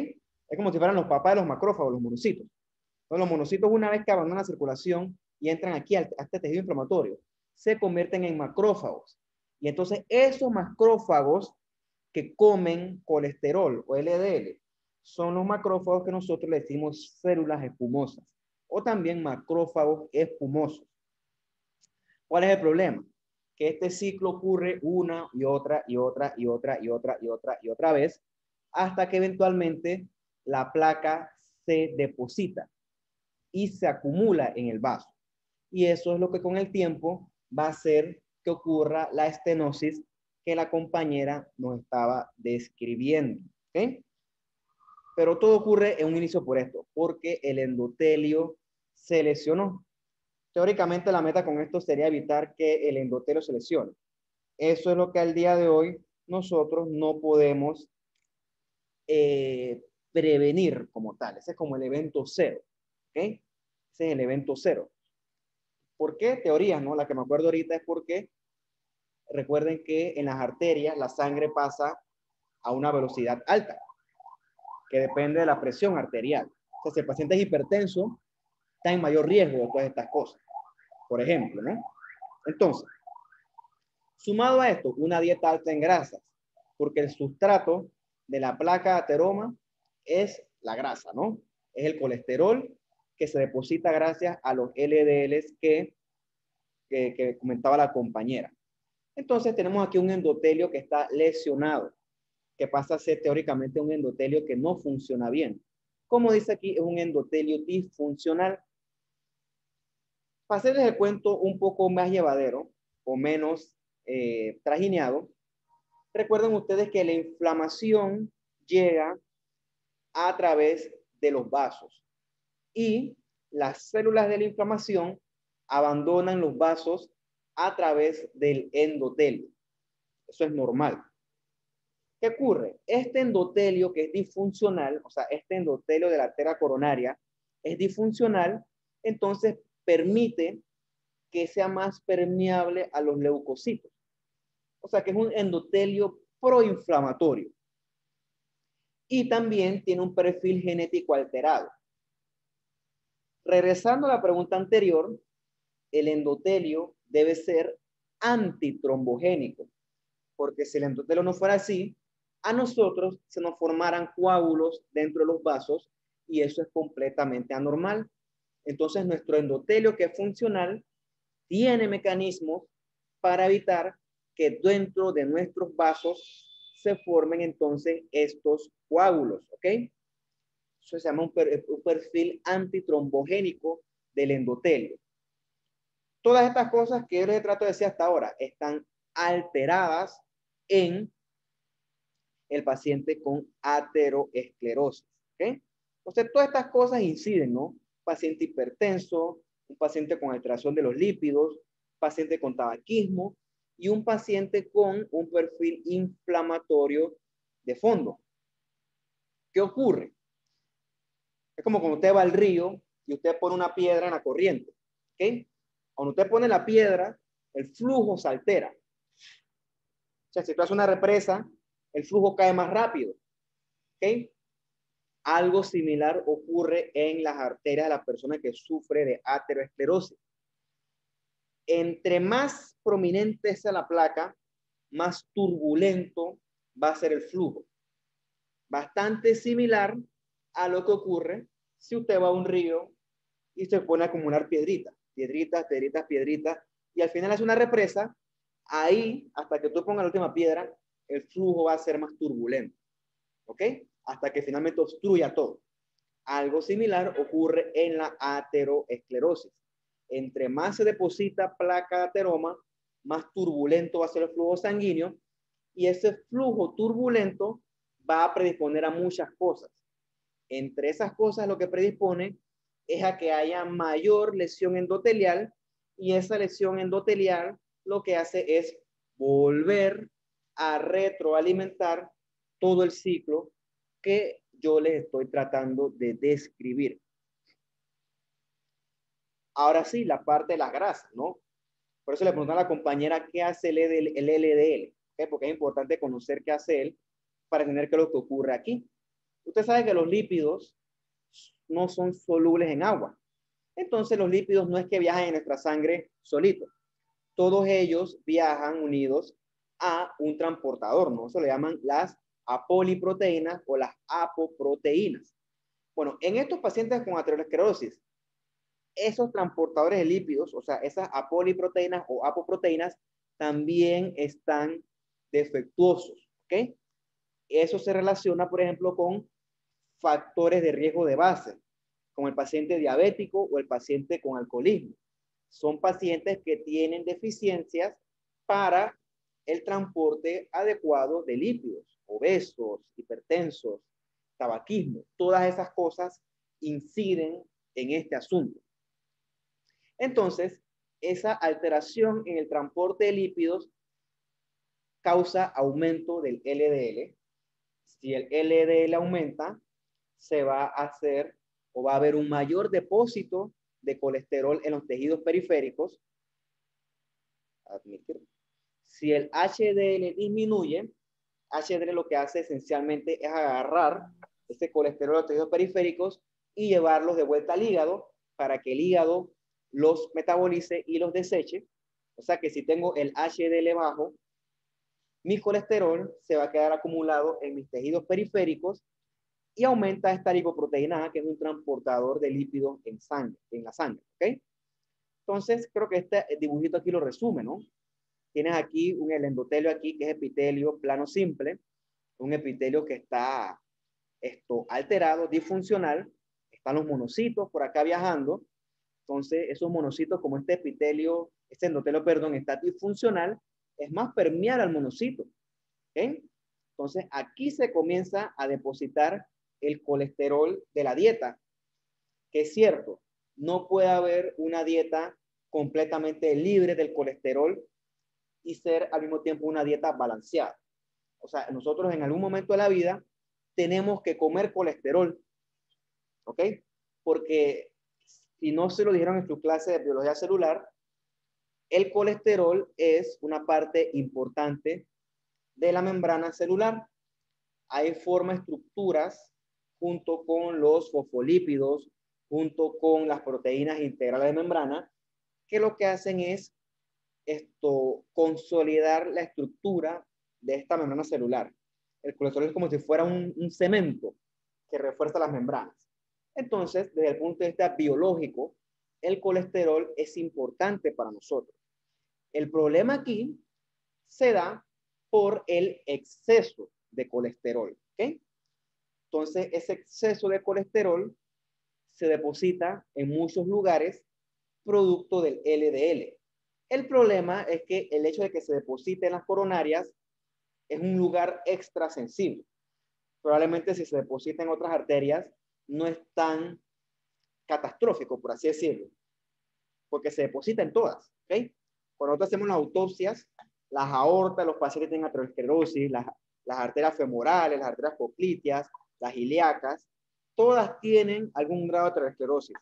Es como si fueran los papás de los macrófagos, los monocitos. Entonces, los monocitos, una vez que abandonan la circulación y entran aquí a este tejido inflamatorio, se convierten en macrófagos. Y entonces esos macrófagos que comen colesterol o LDL son los macrófagos que nosotros le decimos células espumosas o también macrófagos espumosos. ¿Cuál es el problema? Que este ciclo ocurre una y otra y otra y otra y otra y otra y otra vez hasta que eventualmente la placa se deposita y se acumula en el vaso. Y eso es lo que con el tiempo va a hacer que ocurra la estenosis que la compañera nos estaba describiendo. ¿Okay? Pero todo ocurre en un inicio por esto, porque el endotelio se lesionó. Teóricamente la meta con esto sería evitar que el endotelio se lesione. Eso es lo que al día de hoy nosotros no podemos prevenir como tal. Ese es como el evento cero. ¿Okay? Ese es el evento cero. ¿Por qué? Teorías, ¿no? La que me acuerdo ahorita es porque recuerden que en las arterias la sangre pasa a una velocidad alta, que depende de la presión arterial. O sea, si el paciente es hipertenso, está en mayor riesgo de todas estas cosas, por ejemplo, ¿no? Entonces, sumado a esto, una dieta alta en grasas, porque el sustrato de la placa de ateroma es la grasa, ¿no? Es el colesterol que se deposita gracias a los LDLs que comentaba la compañera. Entonces tenemos aquí un endotelio que está lesionado, que pasa a ser teóricamente un endotelio que no funciona bien. Como dice aquí, es un endotelio disfuncional. Para hacerles el cuento un poco más llevadero o menos trajineado, recuerden ustedes que la inflamación llega a través de los vasos y las células de la inflamación abandonan los vasos a través del endotelio. Eso es normal. ¿Qué ocurre? Este endotelio que es disfuncional, o sea, este endotelio de la arteria coronaria es disfuncional, entonces permite que sea más permeable a los leucocitos. O sea, que es un endotelio proinflamatorio. Y también tiene un perfil genético alterado. Regresando a la pregunta anterior, el endotelio debe ser antitrombogénico, porque si el endotelio no fuera así, a nosotros se nos formaran coágulos dentro de los vasos y eso es completamente anormal. Entonces nuestro endotelio, que es funcional, tiene mecanismos para evitar que dentro de nuestros vasos se formen entonces estos coágulos, ¿ok? Eso se llama un perfil antitrombogénico del endotelio. Todas estas cosas que yo les trato de decir hasta ahora están alteradas en el paciente con ateroesclerosis, ¿ok? Entonces, todas estas cosas inciden, ¿no? Paciente hipertenso, un paciente con alteración de los lípidos, paciente con tabaquismo y un paciente con un perfil inflamatorio de fondo. ¿Qué ocurre? Es como cuando usted va al río y usted pone una piedra en la corriente, ¿ok? Cuando usted pone la piedra, el flujo se altera. O sea, si tú haces una represa, el flujo cae más rápido, ¿ok? Algo similar ocurre en las arterias de la persona que sufre de ateroesclerosis. Entre más prominente sea la placa, más turbulento va a ser el flujo. Bastante similar a lo que ocurre si usted va a un río y se pone a acumular piedritas, y al final hace una represa. Ahí, hasta que tú pongas la última piedra, el flujo va a ser más turbulento, ¿ok? Hasta que finalmente obstruya todo. Algo similar ocurre en la ateroesclerosis. Entre más se deposita placa de ateroma, más turbulento va a ser el flujo sanguíneo y ese flujo turbulento va a predisponer a muchas cosas. Entre esas cosas lo que predispone es a que haya mayor lesión endotelial y esa lesión endotelial lo que hace es volver a retroalimentar todo el ciclo que yo les estoy tratando de describir. Ahora sí, la parte de las grasas, ¿no? Por eso le pregunté a la compañera qué hace el LDL, ¿okay? Porque es importante conocer qué hace él para entender qué es lo que ocurre aquí. Usted sabe que los lípidos no son solubles en agua. Entonces los lípidos no es que viajan en nuestra sangre solitos. Todos ellos viajan unidos a un transportador, ¿no? Eso le llaman las apoliproteínas o las apoproteínas. Bueno, en estos pacientes con aterosclerosis, esos transportadores de lípidos, o sea, esas apoliproteínas o apoproteínas, también están defectuosos, ¿ok? Eso se relaciona, por ejemplo, con factores de riesgo de base, como el paciente diabético o el paciente con alcoholismo. Son pacientes que tienen deficiencias para el transporte adecuado de lípidos, obesos, hipertensos, tabaquismo. Todas esas cosas inciden en este asunto. Entonces, esa alteración en el transporte de lípidos causa aumento del LDL. Si el LDL aumenta, se va a hacer o va a haber un mayor depósito de colesterol en los tejidos periféricos. Admitir. Si el HDL disminuye, HDL lo que hace esencialmente es agarrar ese colesterol de los tejidos periféricos y llevarlos de vuelta al hígado para que el hígado los metabolice y los deseche. O sea que si tengo el HDL bajo, mi colesterol se va a quedar acumulado en mis tejidos periféricos y aumenta esta lipoproteinasa, que es un transportador de lípidos en la sangre, ¿ok? Entonces, creo que este dibujito aquí lo resume, ¿no? Tienes aquí el endotelio aquí, que es epitelio plano simple, un epitelio que está alterado, disfuncional. Están los monocitos por acá viajando. Entonces, esos monocitos, como este endotelio, perdón, está disfuncional, es más permeable al monocito. ¿Ok? Entonces, aquí se comienza a depositar el colesterol de la dieta, que es cierto, no puede haber una dieta completamente libre del colesterol y ser al mismo tiempo una dieta balanceada. O sea, nosotros en algún momento de la vida tenemos que comer colesterol, ¿ok? Porque si no se lo dijeron en su clase de biología celular, el colesterol es una parte importante de la membrana celular. Ahí forma estructuras junto con los fosfolípidos, junto con las proteínas integrales de membrana, que lo que hacen es consolidar la estructura de esta membrana celular. El colesterol es como si fuera un cemento que refuerza las membranas. Entonces, desde el punto de vista biológico, el colesterol es importante para nosotros. El problema aquí se da por el exceso de colesterol, ¿ok? Entonces, ese exceso de colesterol se deposita en muchos lugares producto del LDL. El problema es que el hecho de que se deposite en las coronarias es un lugar extra sensible. Probablemente si se deposita en otras arterias no es tan catastrófico, por así decirlo, porque se deposita en todas, ¿ok? Cuando nosotros hacemos las autopsias, las aortas, los pacientes tienen aterosclerosis, las arterias femorales, las arterias popliteas, las ilíacas, todas tienen algún grado de aterosclerosis,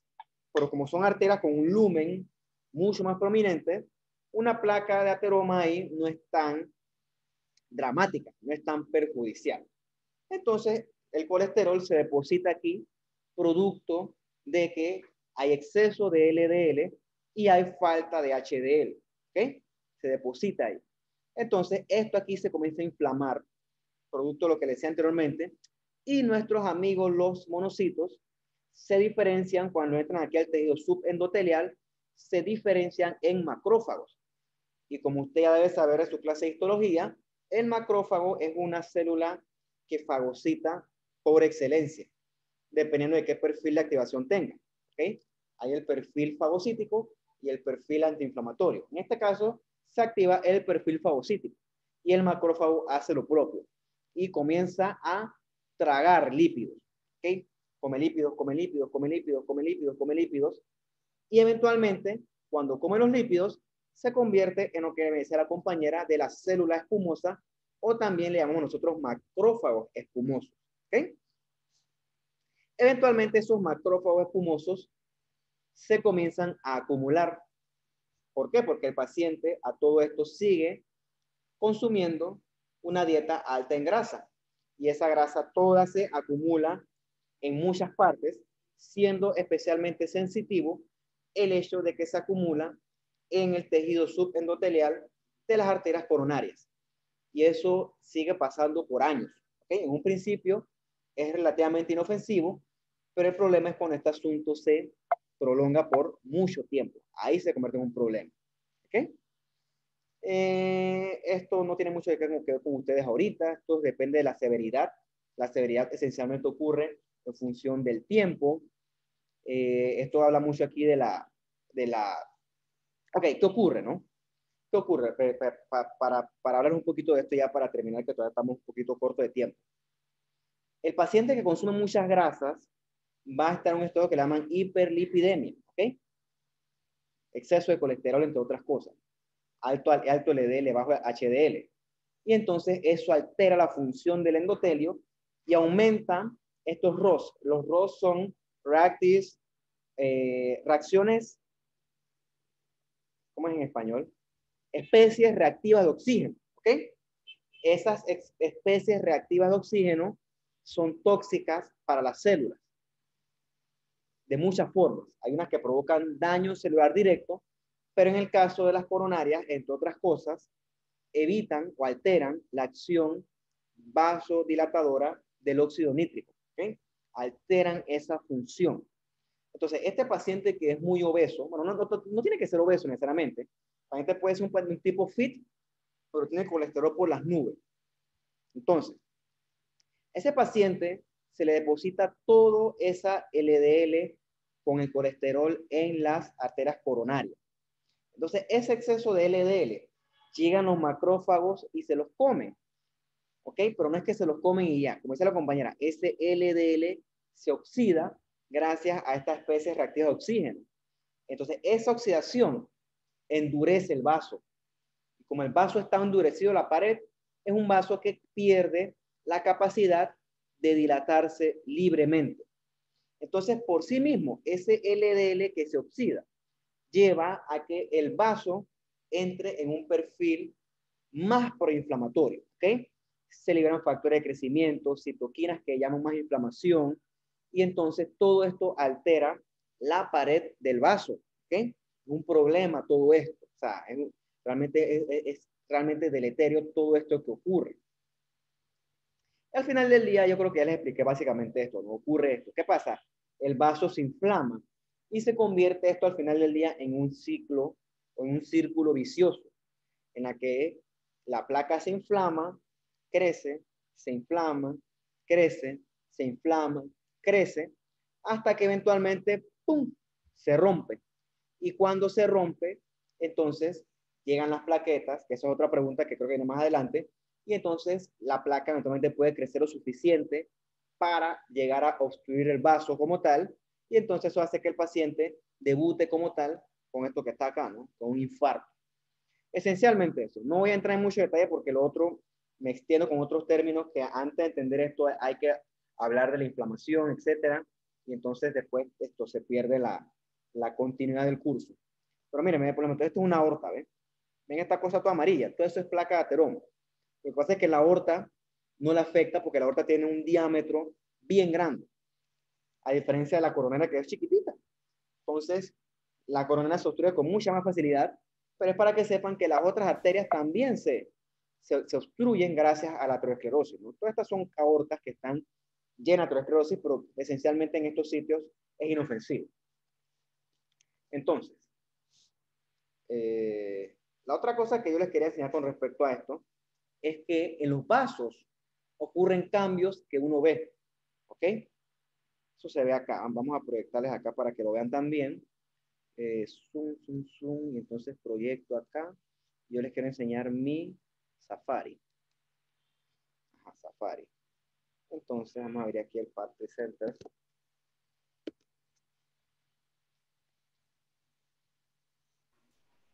pero como son arterias con un lumen mucho más prominente, una placa de ateroma ahí no es tan dramática, no es tan perjudicial. Entonces, el colesterol se deposita aquí producto de que hay exceso de LDL y hay falta de HDL, ¿ok? Se deposita ahí. Entonces, esto aquí se comienza a inflamar, producto de lo que les decía anteriormente, y nuestros amigos los monocitos se diferencian cuando entran aquí al tejido subendotelial, se diferencian en macrófagos. Y como usted ya debe saber en su clase de histología, el macrófago es una célula que fagocita por excelencia, dependiendo de qué perfil de activación tenga. ¿Okay? Hay el perfil fagocítico y el perfil antiinflamatorio. En este caso, se activa el perfil fagocítico y el macrófago hace lo propio y comienza a tragar lípidos. ¿Okay? Come lípidos, come lípidos, come lípidos, come lípidos, come lípidos. Y eventualmente, cuando come los lípidos, se convierte en lo que debe ser la compañera de la célula espumosa, o también le llamamos nosotros macrófagos espumosos. ¿Okay? Eventualmente esos macrófagos espumosos se comienzan a acumular. ¿Por qué? Porque el paciente a todo esto sigue consumiendo una dieta alta en grasa. Y esa grasa toda se acumula en muchas partes, siendo especialmente sensitivo el hecho de que se acumula en el tejido subendotelial de las arterias coronarias. Y eso sigue pasando por años. ¿Okay? En un principio es relativamente inofensivo, pero el problema es cuando este asunto se prolonga por mucho tiempo. Ahí se convierte en un problema. ¿Okay? Esto no tiene mucho que ver con ustedes ahorita. Esto depende de la severidad. La severidad esencialmente ocurre en función del tiempo. Esto habla mucho aquí de la... Ok, ¿qué ocurre, no? ¿Qué ocurre? Para hablar un poquito de esto ya para terminar, que todavía estamos un poquito corto de tiempo. El paciente que consume muchas grasas va a estar en un estado que le llaman hiperlipidemia, ¿ok? Exceso de colesterol, entre otras cosas. Alto LDL, bajo HDL. Y entonces eso altera la función del endotelio y aumenta estos ROS. Los ROS son reactive reacciones, ¿cómo es en español? Especies reactivas de oxígeno, ¿ok? Esas especies reactivas de oxígeno son tóxicas para las células de muchas formas. Hay unas que provocan daño celular directo, pero en el caso de las coronarias, entre otras cosas, evitan o alteran la acción vasodilatadora del óxido nítrico, ¿okay? Alteran esa función. Entonces, este paciente que es muy obeso, bueno, no tiene que ser obeso necesariamente, el paciente puede ser un tipo fit, pero tiene colesterol por las nubes. Entonces, ese paciente se le deposita todo esa LDL con el colesterol en las arterias coronarias. Entonces, ese exceso de LDL llegan los macrófagos y se los comen. ¿Ok? Pero no es que se los comen y ya. Como dice la compañera, ese LDL se oxida gracias a estas especies reactivas de oxígeno. Entonces, esa oxidación endurece el vaso. Y como el vaso está endurecido, la pared es un vaso que pierde la capacidad de dilatarse libremente. Entonces, por sí mismo, ese LDL que se oxida lleva a que el vaso entre en un perfil más proinflamatorio, ¿ok? Se liberan factores de crecimiento, citoquinas que llaman más inflamación, y entonces todo esto altera la pared del vaso, ¿ok? Un problema todo esto, o sea, es realmente deleterio todo esto que ocurre. Al final del día yo creo que ya les expliqué básicamente esto, no ocurre esto. ¿Qué pasa? El vaso se inflama y se convierte esto al final del día en un ciclo o en un círculo vicioso en la que la placa se inflama, crece, se inflama, crece, se inflama, crece, hasta que eventualmente, ¡pum!, se rompe. Y cuando se rompe, entonces llegan las plaquetas, que esa es otra pregunta que creo que viene más adelante, y entonces la placa eventualmente puede crecer lo suficiente para llegar a obstruir el vaso como tal, y entonces eso hace que el paciente debute como tal con esto que está acá, ¿no? Con un infarto. Esencialmente eso. No voy a entrar en mucho detalle porque lo otro me extiendo con otros términos que antes de entender esto hay que hablar de la inflamación, etcétera, y entonces después esto se pierde la continuidad del curso. Pero miren, por ejemplo, esto es una aorta, ¿ven? Ven esta cosa toda amarilla, todo eso es placa de ateroma. Lo que pasa es que la aorta no le afecta porque la aorta tiene un diámetro bien grande, a diferencia de la coronera que es chiquitita. Entonces, la coronera se obstruye con mucha más facilidad, pero es para que sepan que las otras arterias también se obstruyen gracias a la aterosclerosis, ¿no? Todas estas son aortas que están llenas de aterosclerosis, pero esencialmente en estos sitios es inofensivo. Entonces, la otra cosa que yo les quería enseñar con respecto a esto es que en los vasos ocurren cambios que uno ve, ¿ok? Eso se ve acá. Vamos a proyectarles acá para que lo vean también. Zoom, zoom, zoom, y entonces proyecto acá. Yo les quiero enseñar mi Safari. Ajá, Safari. Entonces vamos a abrir aquí el Path Presenter.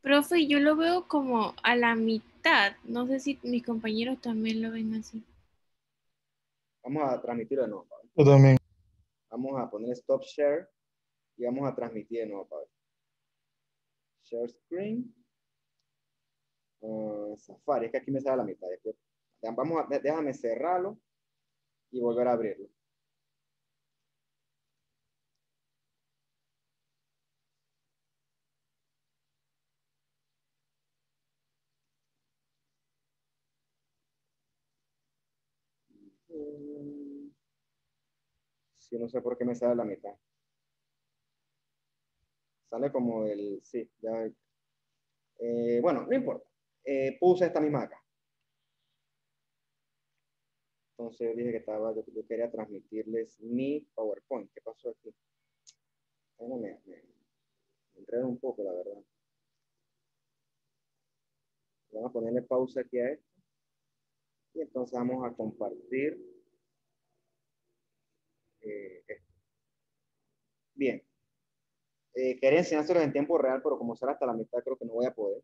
Profe, yo lo veo como a la mitad. No sé si mis compañeros también lo ven así. Vamos a transmitirlo de nuevo. Yo también. Vamos a poner Stop Share y vamos a transmitir de nuevo. Share Screen. Safari, es que aquí me sale a la mitad. Déjame cerrarlo y volver a abrirlo. Sí, no sé por qué me sale a la mitad. Sale como el... Sí, ya... bueno, no importa. Puse esta misma acá. Entonces yo dije que yo quería transmitirles mi PowerPoint. ¿Qué pasó aquí? Bueno, me enredo un poco, la verdad. Vamos a ponerle pausa aquí a esto. Y entonces vamos a compartir esto. Bien. Quería enseñárselos en tiempo real, pero como será hasta la mitad, creo que no voy a poder.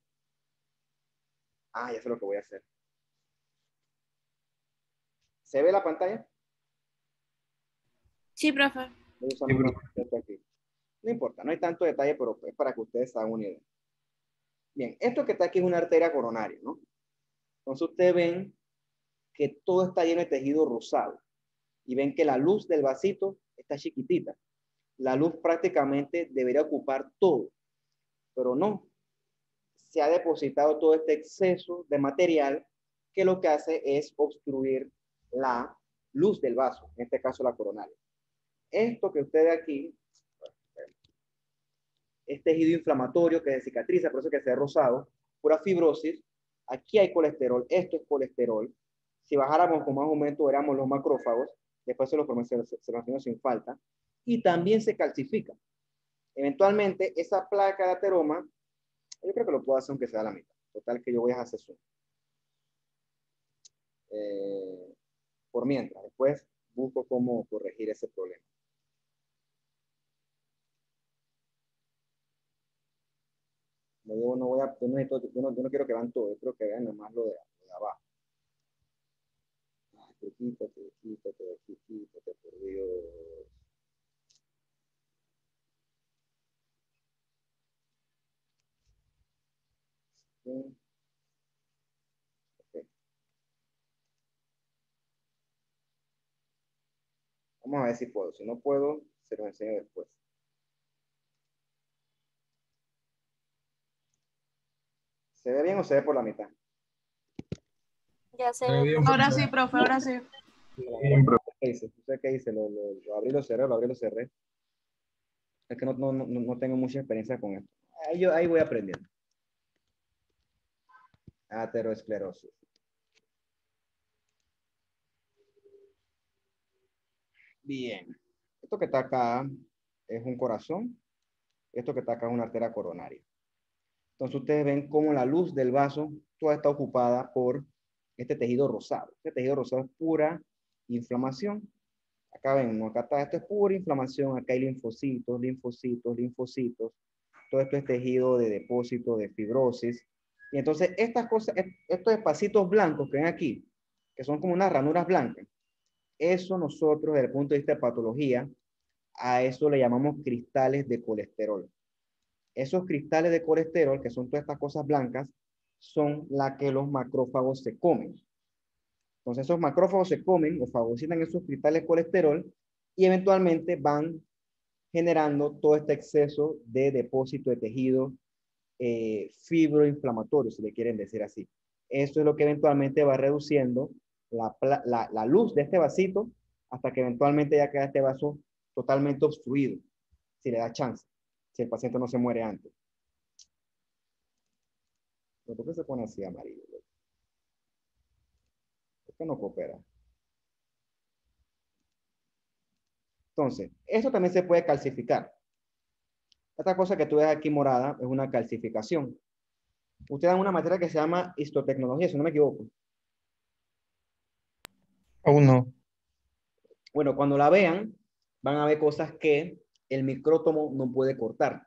Ah, ya sé lo que voy a hacer. ¿Se ve la pantalla? Sí, profe. Voy a usar esto aquí. No importa, no hay tanto detalle, pero es para que ustedes se hagan una idea. Bien, esto que está aquí es una arteria coronaria, ¿no? Entonces ustedes ven que todo está lleno de tejido rosado y ven que la luz del vasito está chiquitita. La luz prácticamente debería ocupar todo, pero no. Se ha depositado todo este exceso de material que lo que hace es obstruir la luz del vaso, en este caso la coronaria. Esto que usted ve aquí es tejido inflamatorio que se cicatriza, por eso que se ve rosado, pura fibrosis. Aquí hay colesterol, esto es colesterol. Si bajáramos con más aumento, veramos los macrófagos, después se los enseño sin falta, y también se calcifica. Eventualmente, esa placa de ateroma, yo creo que lo puedo hacer aunque sea la mitad. Total que yo voy a hacer zoom. Por mientras, después busco cómo corregir ese problema. Yo no quiero que vean todo, yo quiero que vean nomás lo de abajo. Ay, quítate, por Dios. Okay. Vamos a ver si puedo. Si no puedo, se los enseño después. ¿Se ve bien o se ve por la mitad? Ya se ve. Ahora sí, profe, ahora sí. Bien, profe. ¿Qué hice? ¿Usted qué hice? Lo abrí, lo cerré. Es que no tengo mucha experiencia con esto. Ahí voy aprendiendo. Aterosclerosis. Bien. Esto que está acá es un corazón. Esto que está acá es una arteria coronaria. Entonces ustedes ven cómo la luz del vaso toda está ocupada por este tejido rosado. Este tejido rosado es pura inflamación. Acá ven, ¿no? Acá está, esto es pura inflamación. Acá hay linfocitos. Todo esto es tejido de depósito, de fibrosis. Y entonces estas cosas, estos espacitos blancos que ven aquí, que son como unas ranuras blancas, eso nosotros desde el punto de vista de patología, a eso le llamamos cristales de colesterol. Esos cristales de colesterol, que son todas estas cosas blancas, son las que los macrófagos se comen. Entonces esos macrófagos se comen o fagocitan esos cristales de colesterol y eventualmente van generando todo este exceso de depósito de tejido fibroinflamatorio, si le quieren decir así. Eso es lo que eventualmente va reduciendo la luz de este vasito hasta que eventualmente ya queda este vaso totalmente obstruido, si le da chance, si el paciente no se muere antes. ¿Por qué se pone así amarillo? ¿Por qué no coopera? Entonces, esto también se puede calcificar. Esta cosa que tú ves aquí morada es una calcificación. Ustedes dan una materia que se llama histotecnología, si no me equivoco. Aún no. Bueno, cuando la vean, van a ver cosas que el micrótomo no puede cortar,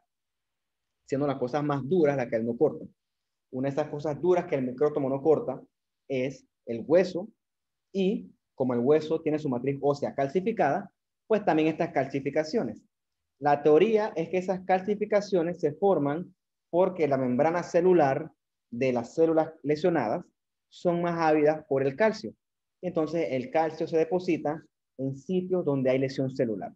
siendo las cosas más duras las que él no corta. Una de esas cosas duras que el micrótomo no corta es el hueso, y como el hueso tiene su matriz ósea calcificada, pues también estas calcificaciones. La teoría es que esas calcificaciones se forman porque la membrana celular de las células lesionadas son más ávidas por el calcio. Entonces el calcio se deposita en sitios donde hay lesión celular.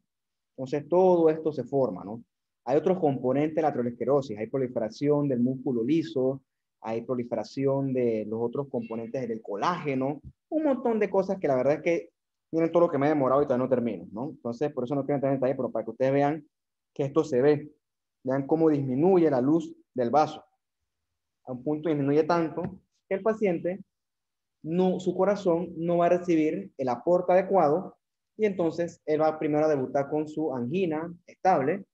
Entonces todo esto se forma, ¿no? Hay otros componentes de la aterosclerosis, hay proliferación del músculo liso, hay proliferación de los otros componentes del colágeno, un montón de cosas que la verdad es que tienen todo lo que me he demorado y todavía no termino, ¿no? Entonces, por eso no quiero entrar en detalle, pero para que ustedes vean que esto se ve, vean cómo disminuye la luz del vaso. A un punto disminuye tanto que el paciente, su corazón no va a recibir el aporte adecuado y entonces él va primero a debutar con su angina estable,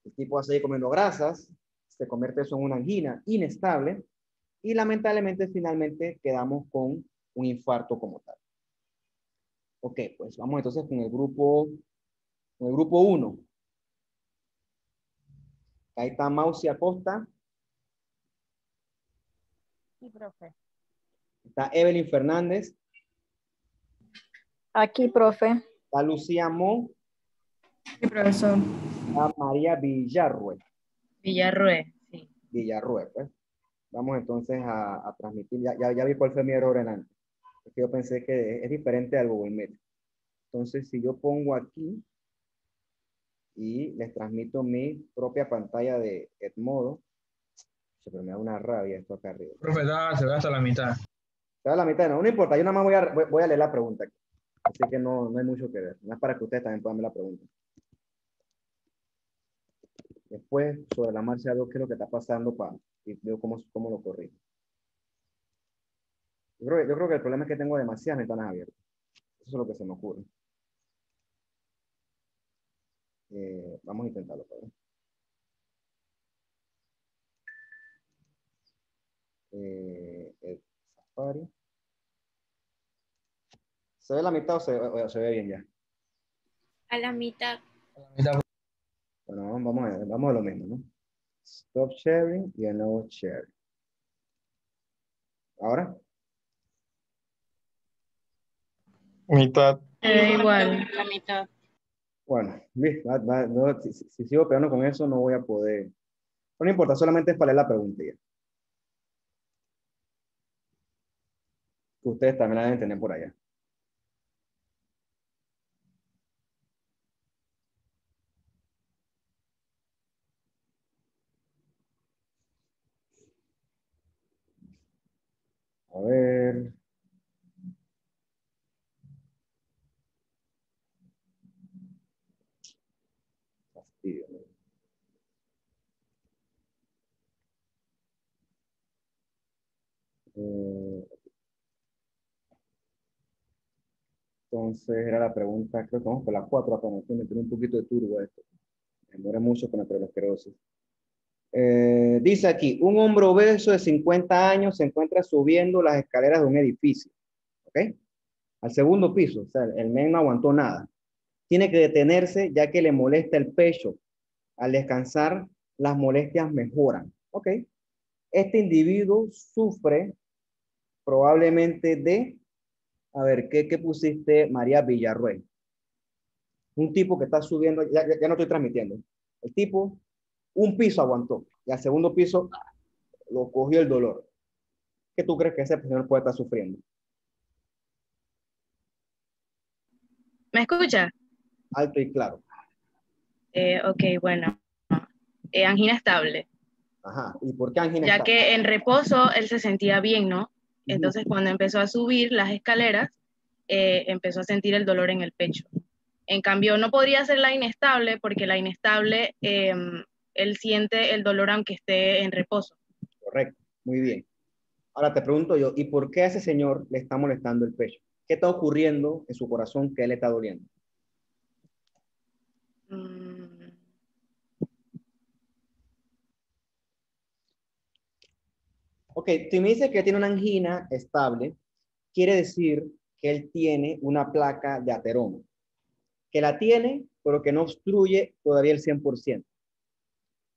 el tipo va a seguir comiendo grasas, se convierte eso en una angina inestable y lamentablemente finalmente quedamos con un infarto como tal. Ok, pues vamos entonces con el grupo 1. Ahí está Mausi Acosta. Sí, profe. Está Evelyn Fernández. Aquí, profe. Está Lucía Mo. Sí, profesor. a María Villarruel. Villarruel, sí. Villarruel, pues. Vamos entonces a transmitir. Ya vi cuál fue mi error en antes. Porque yo pensé que es diferente al Google Meet. Entonces, si yo pongo aquí y les transmito mi propia pantalla de Edmodo, pero me da una rabia esto acá arriba. Profe, se va hasta la mitad. Se va a la mitad, no importa. Yo nada más voy a leer la pregunta aquí. Así que no hay mucho que ver. No es para que ustedes también puedan ver la pregunta. Después, sobre la marcha, veo qué es lo que está pasando y veo cómo lo corrijo. Yo creo que el problema es que tengo demasiadas ventanas abiertas. Eso es lo que se me ocurre. Vamos a intentarlo. ¿Vale? El Safari. ¿Se ve la mitad o se ve bien ya? A la mitad. Bueno, vamos a lo mismo, ¿no? Stop sharing y no share. ¿Ahora? Mitad. Igual. La mitad. Bueno, si sigo pegando con eso no voy a poder. No importa, solamente es para leer la pregunta ya. Que ustedes también la deben tener por allá. A ver. Fastidio, ¿no? Entonces era la pregunta, creo que vamos por las 4 apenas, tiene un poquito de turbo esto. Me muere mucho con la esclerosis. Dice aquí, un hombre obeso de 50 años se encuentra subiendo las escaleras de un edificio, ¿ok? Al segundo piso, o sea, el men no aguantó nada. Tiene que detenerse ya que le molesta el pecho. Al descansar, las molestias mejoran, ¿ok? Este individuo sufre probablemente de, a ver, ¿qué pusiste, María Villarruel? Un tipo que está subiendo, ya no estoy transmitiendo. El tipo, un piso aguantó y al segundo piso lo cogió el dolor. ¿Qué tú crees que ese señor puede estar sufriendo? ¿Me escucha? Alto y claro. Ok, bueno. Angina estable. Ajá. ¿Y por qué angina Ya estable? que en reposo él se sentía bien, ¿no? Entonces cuando empezó a subir las escaleras, empezó a sentir el dolor en el pecho. En cambio, no podría ser la inestable porque la inestable, él siente el dolor aunque esté en reposo. Correcto, muy bien. Ahora te pregunto yo, ¿y por qué a ese señor le está molestando el pecho? ¿Qué está ocurriendo en su corazón que le está doliendo? Ok, si me dice que tiene una angina estable, quiere decir que él tiene una placa de ateroma, que la tiene, pero que no obstruye todavía el 100%.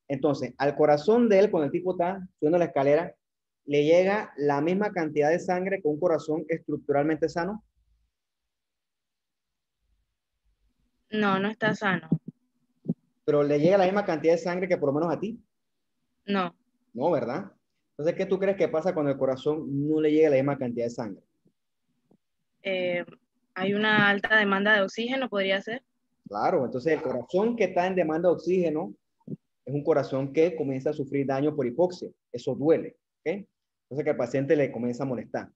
Entonces, al corazón de él, cuando el tipo está subiendo la escalera, le llega la misma cantidad de sangre que un corazón estructuralmente sano. No, no está sano. Pero le llega la misma cantidad de sangre que por lo menos a ti. No. No, ¿verdad? Entonces, ¿qué tú crees que pasa cuando el corazón no le llega la misma cantidad de sangre? Hay una alta demanda de oxígeno, ¿podría ser? Claro, entonces el corazón que está en demanda de oxígeno es un corazón que comienza a sufrir daño por hipoxia. Eso duele, ¿ok? Entonces que al paciente le comienza a molestar.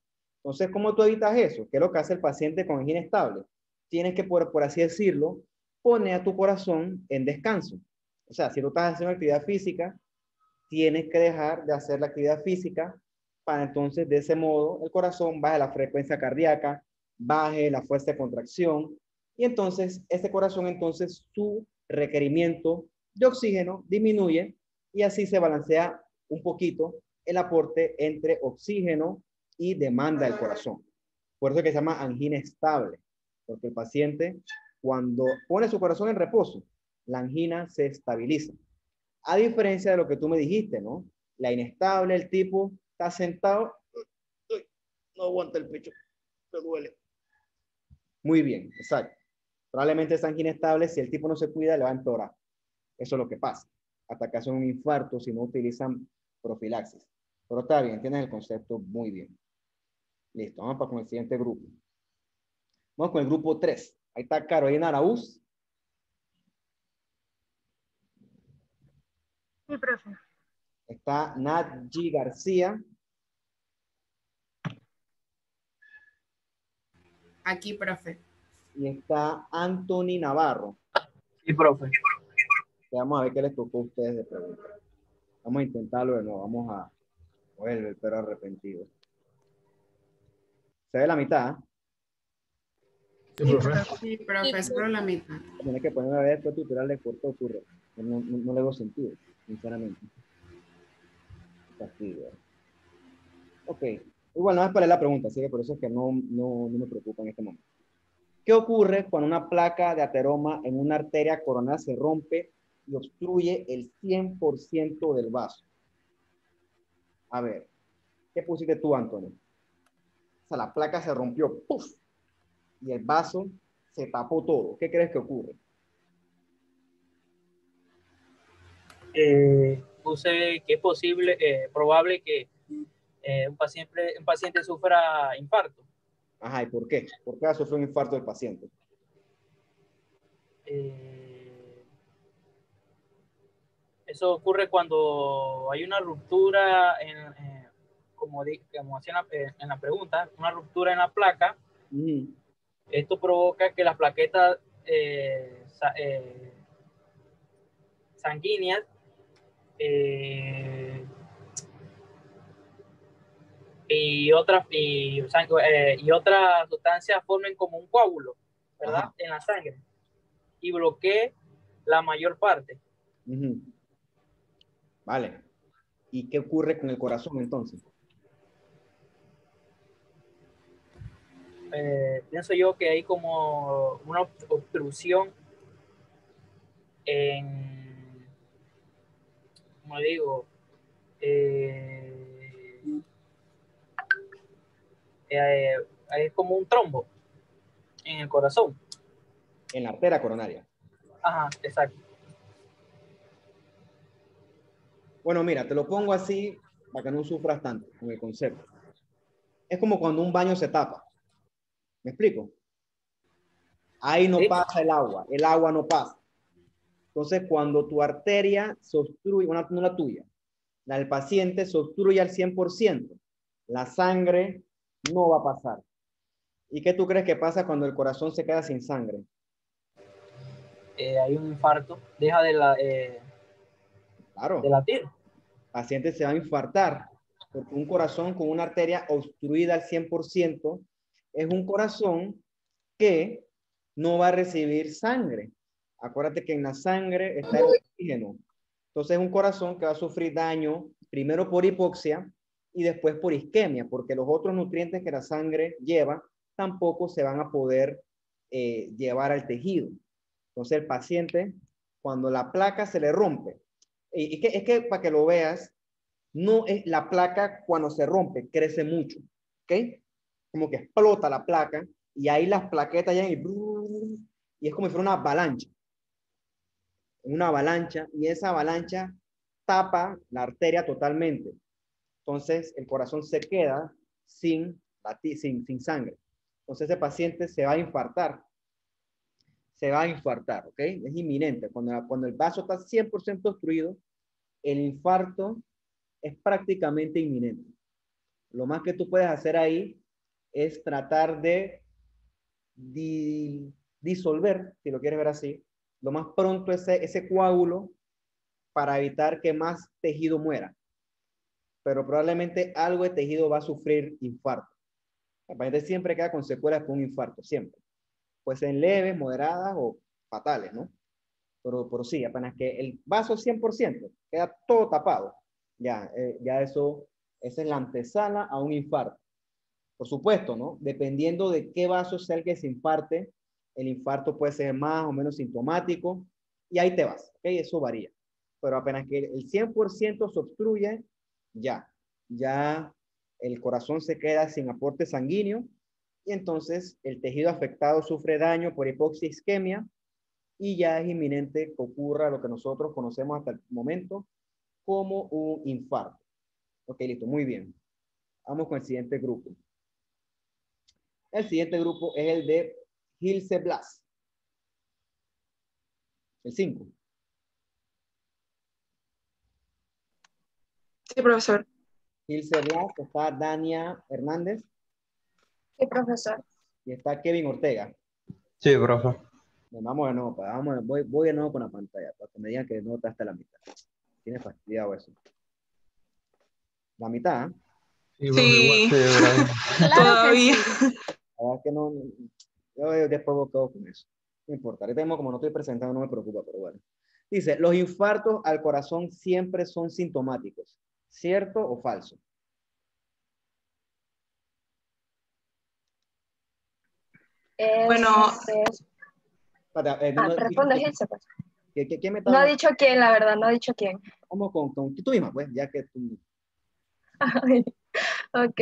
Entonces, ¿cómo tú evitas eso? ¿Qué es lo que hace el paciente con angina estable? Tienes que, por así decirlo, poner a tu corazón en descanso. O sea, si tú estás haciendo actividad física, tienes que dejar de hacer la actividad física para entonces de ese modo el corazón baje la frecuencia cardíaca, baje la fuerza de contracción y entonces este corazón entonces su requerimiento de oxígeno disminuye y así se balancea un poquito el aporte entre oxígeno y demanda del corazón. Por eso es que se llama angina estable, porque el paciente cuando pone su corazón en reposo, la angina se estabiliza. A diferencia de lo que tú me dijiste, ¿no? La inestable, el tipo está sentado, no aguanta el pecho, te duele. Muy bien, exacto. Probablemente esa angina inestable, si el tipo no se cuida, le va a empeorar. Eso es lo que pasa. Hasta que hacen un infarto si no utilizan profilaxis. Pero está bien, tienen el concepto muy bien. Listo, vamos para con el siguiente grupo. Vamos con el grupo 3. Ahí está Carolina Araúz. Sí, profe. Está Nadji García. Aquí, profe. Y está Anthony Navarro. Sí, profe. Vamos a ver qué les tocó a ustedes de pregunta. Vamos a intentarlo de nuevo. Vamos a mover el perro arrepentido. ¿Se ve la mitad? Sí, profe. Sí, profe, solo la mitad. Tienes que ponerme a ver después tutorial de corto ocurre. No le hago sentido, sinceramente. Fastidio. Ok. Igual no es para la pregunta, así que por eso es que no me preocupa en este momento. ¿Qué ocurre cuando una placa de ateroma en una arteria coronal se rompe y obstruye el 100% del vaso? A ver, ¿qué pusiste tú, Antonio? O sea, la placa se rompió, ¡puf! Y el vaso se tapó todo. ¿Qué crees que ocurre? Puse que es posible, probable que un paciente sufra infarto. Ajá, ¿y por qué? ¿Por qué va a sufrir un infarto el paciente? Eso ocurre cuando hay una ruptura, como hacía en la pregunta, una ruptura en la placa. Esto provoca que las plaquetas sanguíneas y otras sustancias formen como un coágulo, ¿verdad? En la sangre y bloquee la mayor parte. Vale. ¿Y qué ocurre con el corazón entonces? Pienso yo que hay como una obstrucción en, como digo, hay como un trombo en el corazón. En la arteria coronaria. Ajá, exacto. Bueno, mira, te lo pongo así para que no sufras tanto con el concepto. Es como cuando un baño se tapa. ¿Me explico? Ahí no pasa el agua no pasa. Entonces, cuando tu arteria se obstruye, no la tuya, la del paciente se obstruye al 100%, la sangre no va a pasar. ¿Y qué tú crees que pasa cuando el corazón se queda sin sangre? Hay un infarto, deja de latir. El paciente se va a infartar, porque un corazón con una arteria obstruida al 100% es un corazón que no va a recibir sangre. Acuérdate que en la sangre está el oxígeno. Entonces es un corazón que va a sufrir daño primero por hipoxia y después por isquemia, porque los otros nutrientes que la sangre lleva tampoco se van a poder llevar al tejido. Entonces el paciente, cuando la placa se le rompe, es que para que lo veas, no es la placa cuando se rompe, crece mucho, ¿ok? Como que explota la placa y ahí las plaquetas ya y es como si fuera una avalancha, y esa avalancha tapa la arteria totalmente. Entonces el corazón se queda sin sangre. Entonces ese paciente se va a infartar. Se va a infartar, ¿ok? Es inminente. Cuando el vaso está 100% obstruido, el infarto es prácticamente inminente. Lo más que tú puedes hacer ahí es tratar de disolver, si lo quieres ver así, lo más pronto ese coágulo para evitar que más tejido muera. Pero probablemente algo de tejido va a sufrir infarto. El paciente siempre queda con secuelas con un infarto, siempre. Puede ser leves, moderadas o fatales, ¿no? Pero sí, apenas que el vaso 100% queda todo tapado, ya esa es la antesala a un infarto. Por supuesto, ¿no? Dependiendo de qué vaso sea el que se infarte, el infarto puede ser más o menos sintomático y ahí te vas, ¿ok? Eso varía. Pero apenas que el 100% se obstruye, ya el corazón se queda sin aporte sanguíneo y entonces el tejido afectado sufre daño por hipoxia isquemia y ya es inminente que ocurra lo que nosotros conocemos hasta el momento como un infarto. Ok, listo, muy bien. Vamos con el siguiente grupo. El siguiente grupo es el de Ilse Blas. El 5. Sí, profesor. Ilse Blas, está Dania Hernández. Sí, profesor. Y está Kevin Ortega. Sí, profe. Vamos de nuevo, voy de nuevo con la pantalla para que me digan que no está hasta la mitad. Tiene fastidiado eso. La mitad, ¿eh? Sí, profe, Sí, igual. Claro todavía. que sí. La verdad que no, yo después voy con eso. No importa, ahorita mismo como no estoy presentando no me preocupa, pero bueno. Dice, los infartos al corazón siempre son sintomáticos. ¿Cierto o falso? Bueno, responde Gilse, pues. ¿Qué me No ha dicho quién, la verdad, no ha dicho quién. Vamos con tú misma, pues, ya que tú... Ok.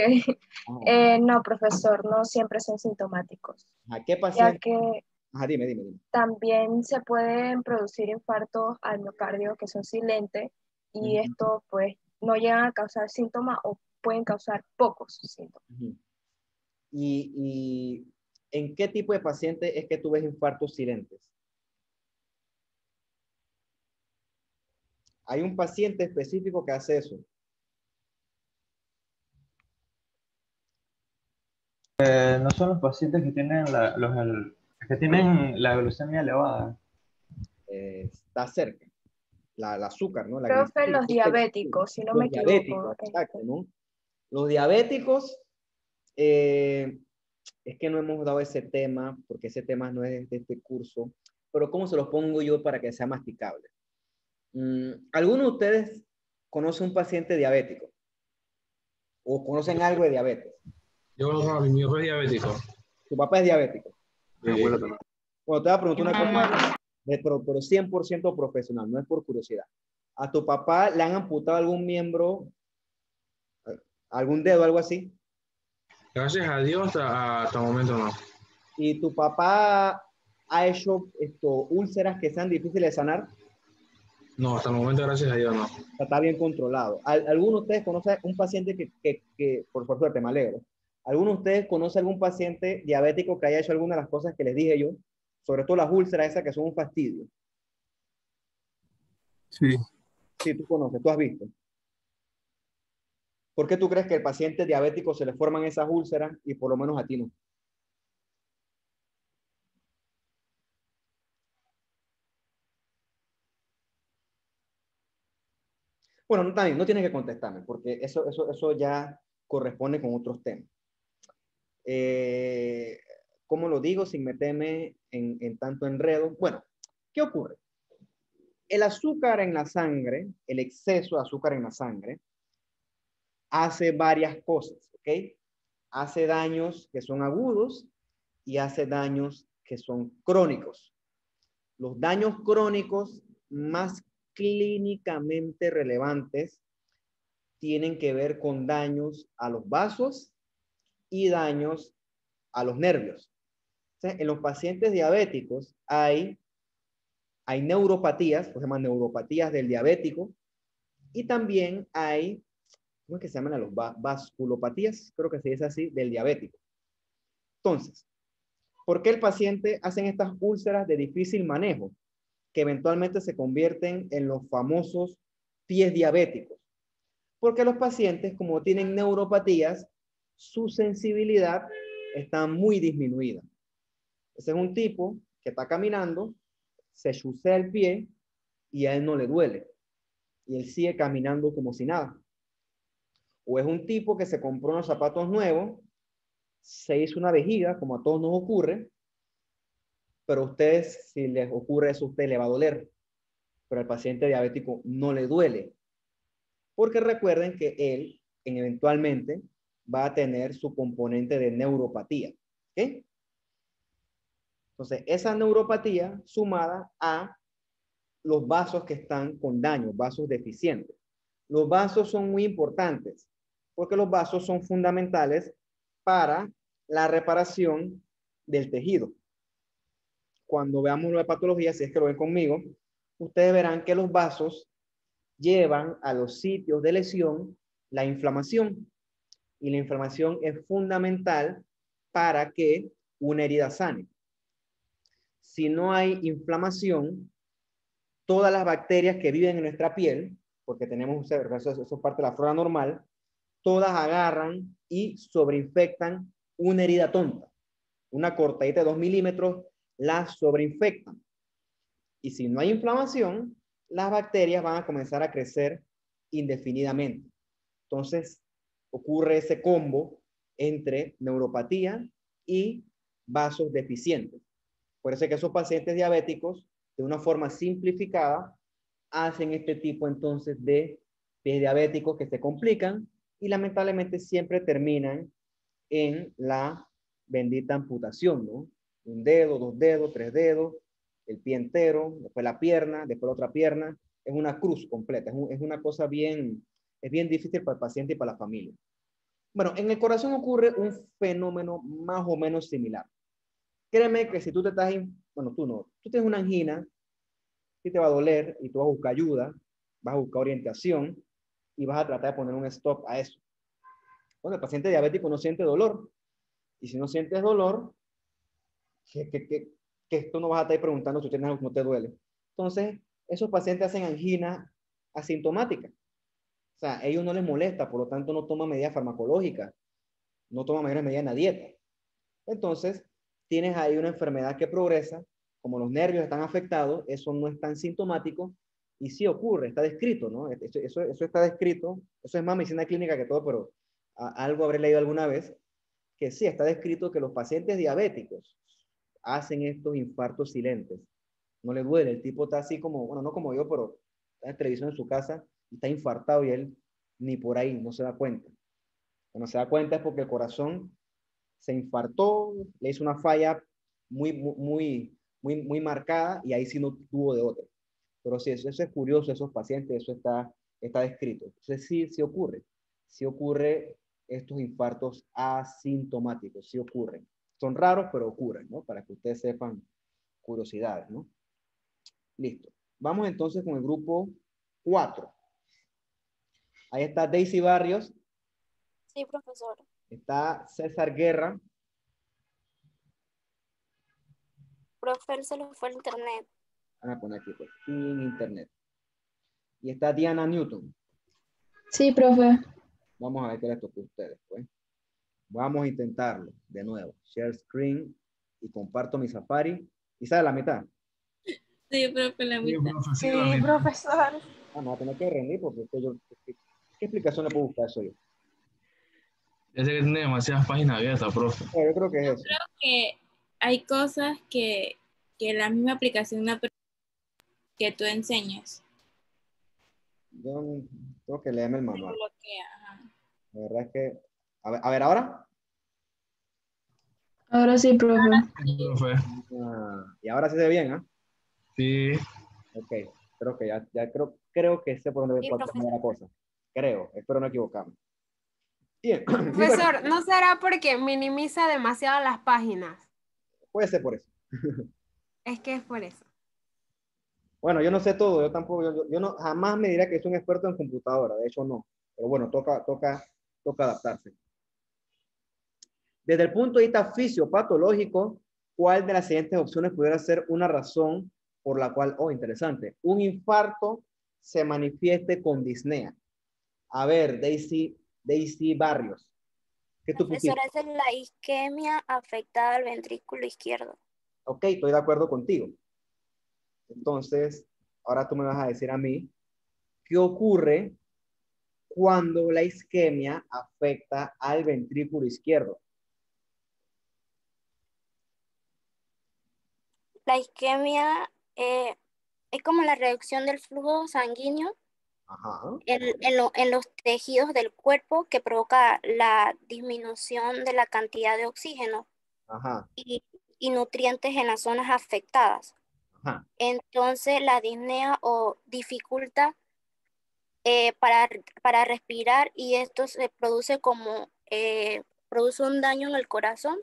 No, profesor, no siempre son sintomáticos. ¿A qué paciente? Ya que Dime. también se pueden producir infartos al miocardio que son silentes y esto pues no llegan a causar síntomas o pueden causar pocos síntomas. ¿Y en qué tipo de paciente es que tú ves infartos silentes? Hay un paciente específico que hace eso. No son los pacientes que tienen que tienen la glucemia elevada. Está cerca. La azúcar, ¿no? Profe, los diabéticos, si no me equivoco. Diabéticos, exacto, ¿no? Los diabéticos, es que no hemos dado ese tema, porque ese tema no es de este curso, pero ¿cómo se los pongo yo para que sea masticable? ¿Alguno de ustedes conoce un paciente diabético? ¿O conocen algo de diabetes? Yo no, mi hijo es diabético. ¿Tu papá es diabético? Mi abuelo también. Bueno, te voy a preguntar una cosa, pero 100% profesional, no es por curiosidad. ¿A tu papá le han amputado algún miembro, algún dedo, algo así? Gracias a Dios, hasta el momento no. ¿Y tu papá ha hecho úlceras que sean difíciles de sanar? No, hasta el momento, gracias a Dios, no. Está bien controlado. ¿Alguno de ustedes conoce un paciente que por suerte, me alegro? ¿Alguno de ustedes conoce algún paciente diabético que haya hecho alguna de las cosas que les dije yo? Sobre todo las úlceras esas que son un fastidio. Sí. Sí, tú conoces, tú has visto. ¿Por qué tú crees que al paciente diabético se le forman esas úlceras y por lo menos a ti no? Bueno, también no tienes que contestarme porque eso ya corresponde con otros temas. ¿Cómo lo digo sin meterme en tanto enredo? Bueno, ¿qué ocurre? El azúcar en la sangre, el exceso de azúcar en la sangre, hace varias cosas, ¿ok? Hace daños que son agudos y hace daños que son crónicos. Los daños crónicos más clínicamente relevantes tienen que ver con daños a los vasos y daños a los nervios. Entonces, en los pacientes diabéticos hay neuropatías, se llaman neuropatías del diabético, y también hay, ¿cómo es que se llaman a los vasculopatías? Creo que se dice así, del diabético. Entonces, ¿por qué el paciente hacen estas úlceras de difícil manejo? Que eventualmente se convierten en los famosos pies diabéticos. Porque los pacientes, como tienen neuropatías, su sensibilidad está muy disminuida. Ese es un tipo que está caminando, se chusea el pie y a él no le duele. Y él sigue caminando como si nada. O es un tipo que se compró unos zapatos nuevos, se hizo una vejiga, como a todos nos ocurre, pero a ustedes, si les ocurre eso, a usted le va a doler. Pero al paciente diabético no le duele. Porque recuerden que él, eventualmente, va a tener su componente de neuropatía. ¿Ok? Entonces, esa neuropatía sumada a los vasos que están con daño, vasos deficientes. Los vasos son muy importantes porque los vasos son fundamentales para la reparación del tejido. cuando veamos la patología, si es que lo ven conmigo, ustedes verán que los vasos llevan a los sitios de lesión la inflamación. Y la inflamación es fundamental para que una herida sane. Si no hay inflamación, todas las bacterias que viven en nuestra piel, porque tenemos, eso es parte de la flora normal, todas agarran y sobreinfectan una herida tonta. Una cortadita de 2 milímetros la sobreinfectan. Y si no hay inflamación, las bacterias van a comenzar a crecer indefinidamente. Entonces, ocurre ese combo entre neuropatía y vasos deficientes. Por eso es que esos pacientes diabéticos, de una forma simplificada, hacen este tipo entonces de diabéticos que se complican y lamentablemente siempre terminan en la bendita amputación, ¿no? Un dedo, 2 dedos, 3 dedos, el pie entero, después la pierna, después la otra pierna. Es una cruz completa, es una cosa bien, es bien difícil para el paciente y para la familia. Bueno, en el corazón ocurre un fenómeno más o menos similar. Créeme que si tú te estás, bueno, tú no, tú tienes una angina, sí te va a doler y tú vas a buscar ayuda, vas a buscar orientación y vas a tratar de poner un stop a eso. Bueno, el paciente diabético no siente dolor. Y si no sientes dolor, que esto no vas a estar preguntando si tienes algo que no te duele. Entonces, esos pacientes hacen angina asintomática. O sea, a ellos no les molesta, por lo tanto no toman medidas farmacológicas, no toman mayores medidas en la dieta. Entonces, tienes ahí una enfermedad que progresa, como los nervios están afectados, eso no es tan sintomático, y sí ocurre, está descrito, ¿no? Eso está descrito, eso es más medicina clínica que todo, pero algo habré leído alguna vez, que sí, está descrito que los pacientes diabéticos hacen estos infartos silentes. No le duele, el tipo está así como, bueno, no como yo, pero está en televisión en su casa, y está infartado y él ni por ahí, no se da cuenta. Cuando se da cuenta es porque el corazón se infartó, le hizo una falla muy marcada y ahí sí no tuvo de otra. Pero sí, eso es curioso, esos pacientes, eso está descrito. Entonces sí ocurre estos infartos asintomáticos, sí ocurren. Son raros, pero ocurren, ¿no? Para que ustedes sepan curiosidades, ¿no? Listo. Vamos entonces con el grupo 4. Ahí está Daisy Barrios. Sí, profesor. Está César Guerra. Profe, él se lo fue el internet. Van a poner aquí, pues, en internet. Y está Diana Newton. Sí, profe. Vamos a ver qué les tocó a ustedes, pues. Vamos a intentarlo de nuevo. Share screen y comparto mi Safari. ¿Y sale la mitad? Sí, profe, la mitad. Sí, profesor. Ah, no, tengo que rendir porque ¿qué explicación le puedo buscar eso yo? Ya sé que tiene demasiadas páginas abiertas, profe. Yo creo que es eso. Creo que hay cosas que la misma aplicación no que tú enseñas. Yo tengo que leerme el manual. Bloquea. La verdad es que... A ver, ¿ahora? Ahora sí, profe. Y ahora sí se ve bien, ¿ah? Sí. Ok, creo que ya creo que sé por dónde puede cambiar la cosa. Creo, espero no equivocarme. Bien. Profesor, ¿no será porque minimiza demasiado las páginas? Puede ser por eso. Es que es por eso. Bueno, yo no sé todo, yo tampoco, yo no, jamás me diré que soy un experto en computadora, de hecho no. Pero bueno, toca adaptarse. Desde el punto de vista fisiopatológico, ¿cuál de las siguientes opciones pudiera ser una razón por la cual, interesante, un infarto se manifieste con disnea? A ver, Daisy Barrios. ¿Qué tú pusiste? Profesora, es la isquemia afectada al ventrículo izquierdo. Ok, estoy de acuerdo contigo. Entonces, ahora tú me vas a decir a mí, ¿qué ocurre cuando la isquemia afecta al ventrículo izquierdo? La isquemia es como la reducción del flujo sanguíneo en los tejidos del cuerpo que provoca la disminución de la cantidad de oxígeno y nutrientes en las zonas afectadas. Entonces la disnea dificulta para respirar y esto se produce produce un daño en el corazón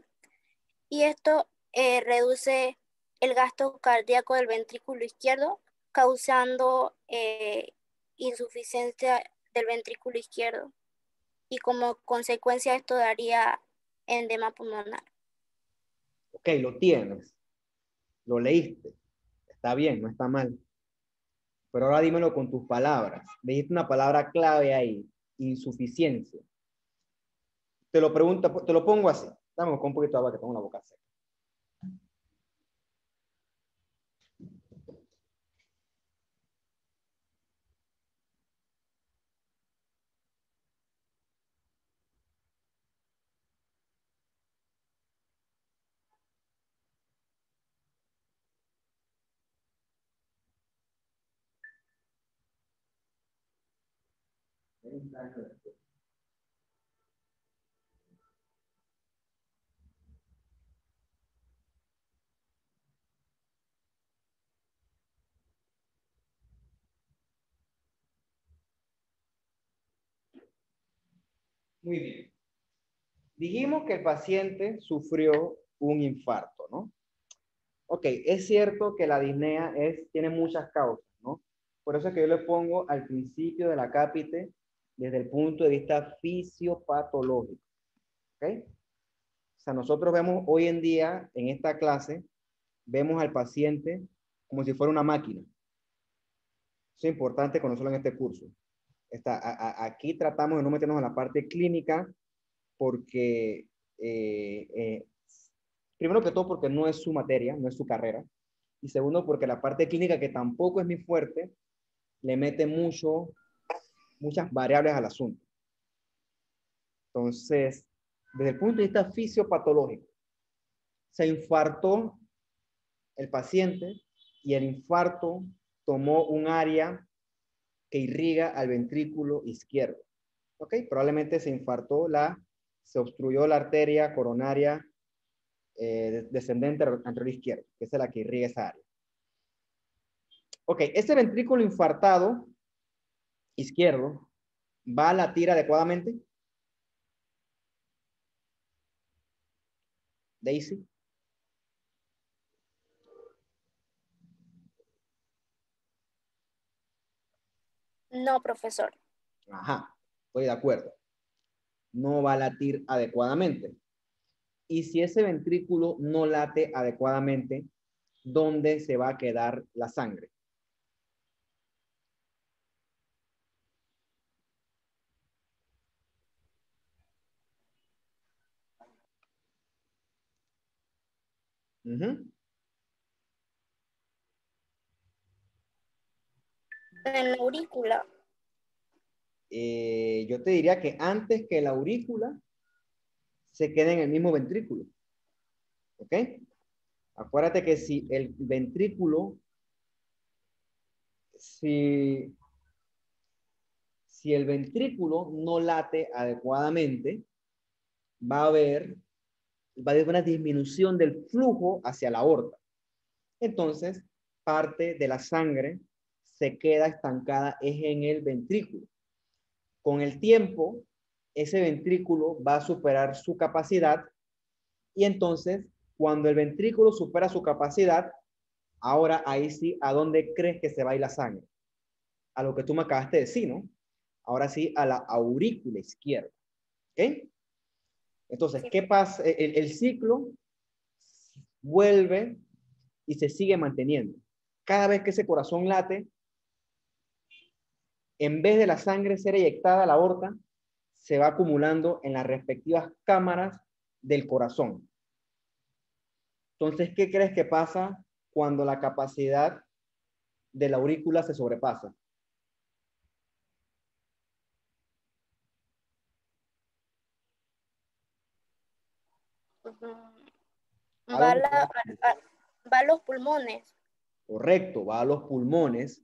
y esto reduce el gasto cardíaco del ventrículo izquierdo, causando insuficiencia del ventrículo izquierdo. Y como consecuencia esto daría edema pulmonar. Ok, lo tienes. Lo leíste. Está bien, no está mal. Pero ahora dímelo con tus palabras. Dijiste una palabra clave ahí. Insuficiencia. Te lo pregunto, te lo pongo así. Dame un poquito de agua que tengo la boca seca. Muy bien. Dijimos que el paciente sufrió un infarto, ¿no? Ok, es cierto que la disnea tiene muchas causas, ¿no? Por eso es que yo le pongo al principio de la cápite desde el punto de vista fisiopatológico, ¿ok? O sea, nosotros vemos hoy en día, en esta clase, vemos al paciente como si fuera una máquina. Eso es importante conocerlo en este curso. Aquí tratamos de no meternos en la parte clínica porque, primero que todo, porque no es su materia, no es su carrera. Y segundo, porque la parte clínica, que tampoco es mi fuerte, le mete muchas variables al asunto. Entonces, desde el punto de vista fisiopatológico, se infartó el paciente y el infarto tomó un área que irriga al ventrículo izquierdo. ¿Ok? Probablemente se infartó, se obstruyó la arteria coronaria descendente anterior izquierdo, que es la que irriga esa área. Ok, ese ventrículo infartado izquierdo va a latir adecuadamente. Daisy. No, profesor. Ajá, estoy de acuerdo. No va a latir adecuadamente. Y si ese ventrículo no late adecuadamente, ¿dónde se va a quedar la sangre? En la aurícula. Yo te diría que antes que la aurícula se quede en el mismo ventrículo. ¿Ok? Acuérdate que si el ventrículo, si el ventrículo no late adecuadamente, va a haber una disminución del flujo hacia la aorta. Entonces, parte de la sangre se queda estancada en el ventrículo. Con el tiempo, ese ventrículo va a superar su capacidad y entonces, cuando el ventrículo supera su capacidad, ahora ahí sí, ¿a dónde crees que se va a ir la sangre? A lo que tú me acabaste de decir, ¿no? Ahora sí, a la aurícula izquierda. ¿Ok? Entonces, ¿qué pasa? El ciclo vuelve y se sigue manteniendo. Cada vez que ese corazón late, en vez de la sangre ser eyectada a la aorta, se va acumulando en las respectivas cámaras del corazón. Entonces, ¿qué crees que pasa cuando la capacidad de la aurícula se sobrepasa? Va a los pulmones. Correcto, va a los pulmones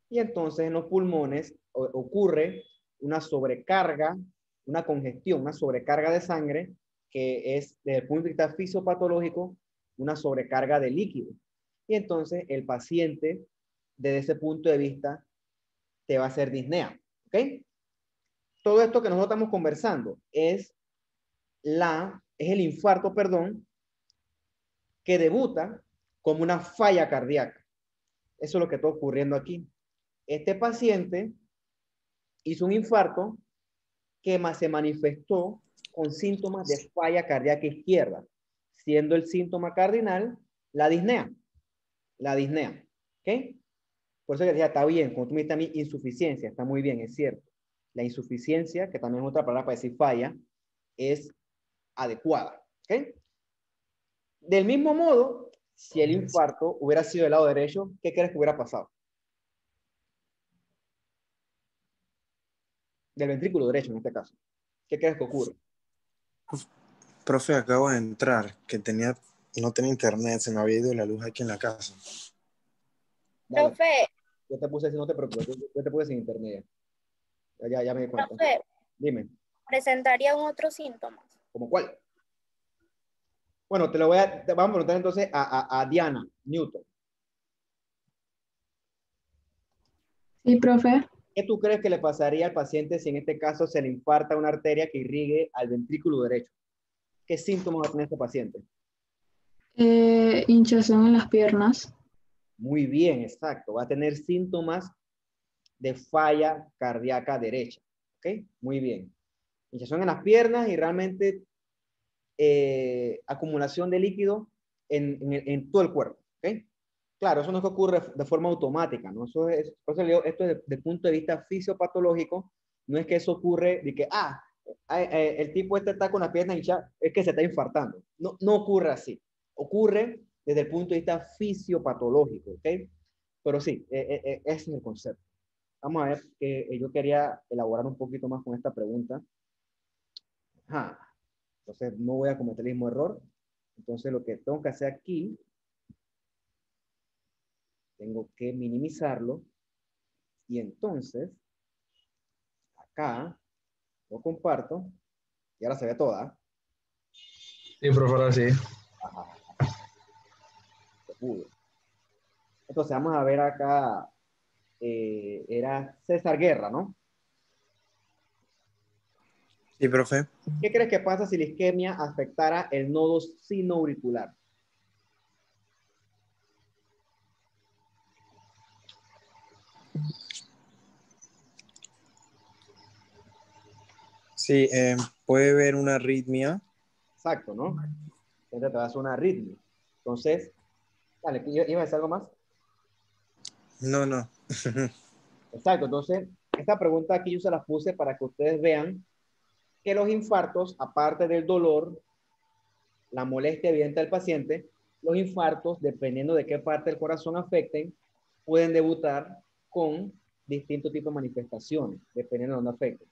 y entonces en los pulmones ocurre una sobrecarga, una congestión, una sobrecarga de sangre que es, desde el punto de vista fisiopatológico, una sobrecarga de líquido. Y entonces el paciente, desde ese punto de vista, te va a hacer disnea. ¿Ok? Todo esto que nosotros estamos conversando es el infarto, perdón, que debuta como una falla cardíaca. Eso es lo que está ocurriendo aquí. Este paciente hizo un infarto que se manifestó con síntomas de falla cardíaca izquierda, siendo el síntoma cardinal la disnea. La disnea. ¿Ok? Por eso que decía, está bien, como tú me dices a mí, insuficiencia, está muy bien, es cierto. La insuficiencia, que también es otra palabra para decir falla, es adecuada. ¿Ok? Del mismo modo, si el infarto hubiera sido del lado derecho, ¿qué crees que hubiera pasado? Del ventrículo derecho, en este caso. ¿Qué crees que ocurre? Profe, acabo de entrar, que no tenía internet, se me había ido la luz aquí en la casa. Dale. Profe. Yo te puse, si no te preocupes, yo te puse sin internet. Ya me di cuenta. Profe. Dime. ¿Presentarían otros síntomas? ¿Cómo cuál? Bueno, te vamos a preguntar entonces a Diana Newton. Sí, profe. ¿Qué tú crees que le pasaría al paciente si en este caso se le infarta una arteria que irrigue al ventrículo derecho? ¿Qué síntomas va a tener este paciente? Hinchazón en las piernas. Muy bien, exacto. Va a tener síntomas de falla cardíaca derecha. ¿Ok? Muy bien. Hinchazón en las piernas y realmente acumulación de líquido en todo el cuerpo. ¿Ok? Claro, eso no es que ocurre de forma automática, ¿no? Esto es desde el punto de vista fisiopatológico, no es que eso ocurre de que, el tipo este está con la pierna hinchada, es que se está infartando. No, no ocurre así. Ocurre desde el punto de vista fisiopatológico, ¿ok? Pero sí, ese es el concepto. Vamos a ver que yo quería elaborar un poquito más con esta pregunta. Ajá. Entonces, no voy a cometer el mismo error. Entonces, lo que tengo que hacer aquí, tengo que minimizarlo. Y entonces, acá, lo comparto. Y ahora se ve toda. Sí, profe, ahora sí. Ajá. Entonces, vamos a ver acá. Era César Guerra, ¿no? Sí, profe. ¿Qué crees que pasa si la isquemia afectara el nodo sinoauricular? Sí, puede haber una arritmia. Exacto, ¿no? Entonces te va a hacer una arritmia. Entonces, dale, ¿iba a decir algo más? No, no. Exacto, entonces, esta pregunta aquí yo se las puse para que ustedes vean que los infartos, aparte del dolor, la molestia evidente del paciente, los infartos, dependiendo de qué parte del corazón afecten, pueden debutar con distintos tipos de manifestaciones, dependiendo de dónde afecten.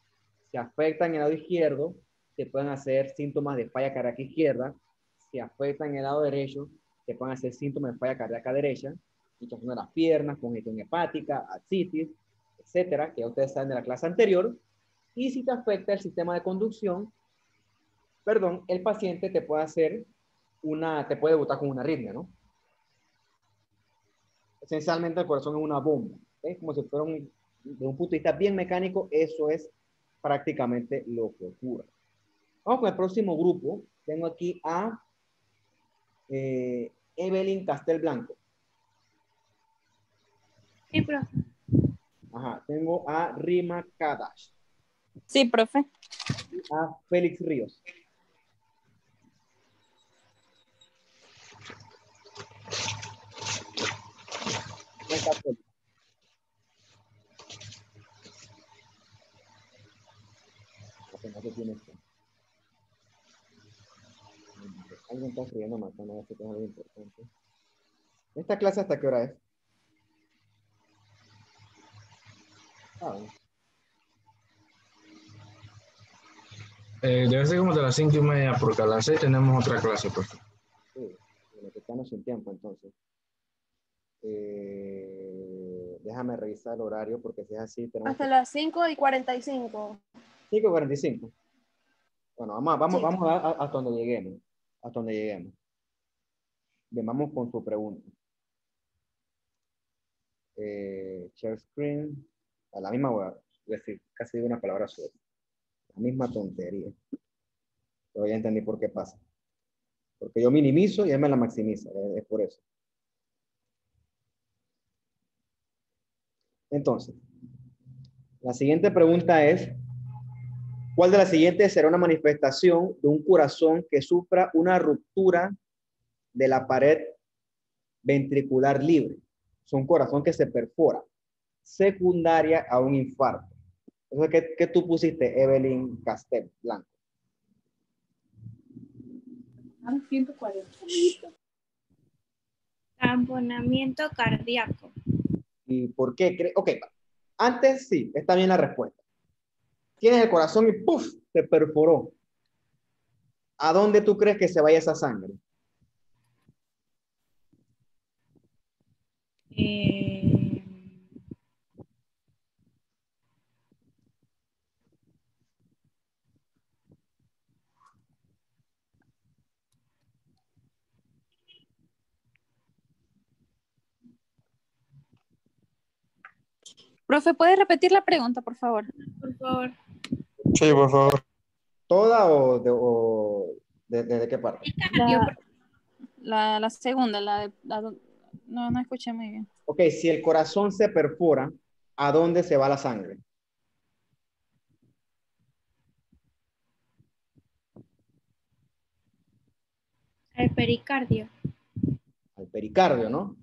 Si afectan el lado izquierdo, se pueden hacer síntomas de falla cardíaca izquierda. Si afectan el lado derecho, se pueden hacer síntomas de falla cardíaca derecha, hinchazón de las piernas, congestión hepática, ascitis, etcétera, que ya ustedes saben de la clase anterior. Y si te afecta el sistema de conducción, perdón, el paciente te puede debutar con una arritmia, ¿no? Esencialmente el corazón es una bomba, ¿eh? Como si fuera de un punto de vista bien mecánico, eso es prácticamente lo que ocurre. Vamos con el próximo grupo. Tengo aquí a Evelyn Castelblanco. Sí, profe. Ajá, tengo a Rima Kadash. Sí, profe. A Félix Ríos. No está Félix. No se tiene esto. Alguien está escribiendo más, no sé si es algo importante. ¿Esta clase hasta qué hora es? Debe ser como de las 5:30, porque a las 6 tenemos otra clase, profe. Sí, lo que estamos sin tiempo, entonces. Déjame revisar el horario, porque si es así, tenemos... Hasta las 5:45. 5:45. Bueno, vamos a hasta donde lleguemos. Hasta donde lleguemos. Bien, vamos con su pregunta. Share screen. A la misma voy a decir, casi digo una palabra sola. La misma tontería. Pero ya entendí por qué pasa. Porque yo minimizo y él me la maximiza. Es por eso. Entonces, la siguiente pregunta es, ¿cuál de las siguientes será una manifestación de un corazón que sufra una ruptura de la pared ventricular libre? Es un corazón que se perfora, secundaria a un infarto. Entonces, ¿qué tú pusiste, Evelyn Castel Blanco? 140. Tamponamiento cardíaco. ¿Y por qué? Ok, antes sí, está bien la respuesta. Tienes el corazón y ¡puf! Se perforó. ¿A dónde tú crees que se vaya esa sangre? Profe, ¿puede repetir la pregunta, por favor? Por favor. Sí, por favor. ¿Toda o de qué parte? La segunda, no escuché muy bien. Ok, si el corazón se perfora, ¿a dónde se va la sangre? Al pericardio. Al pericardio, ¿no?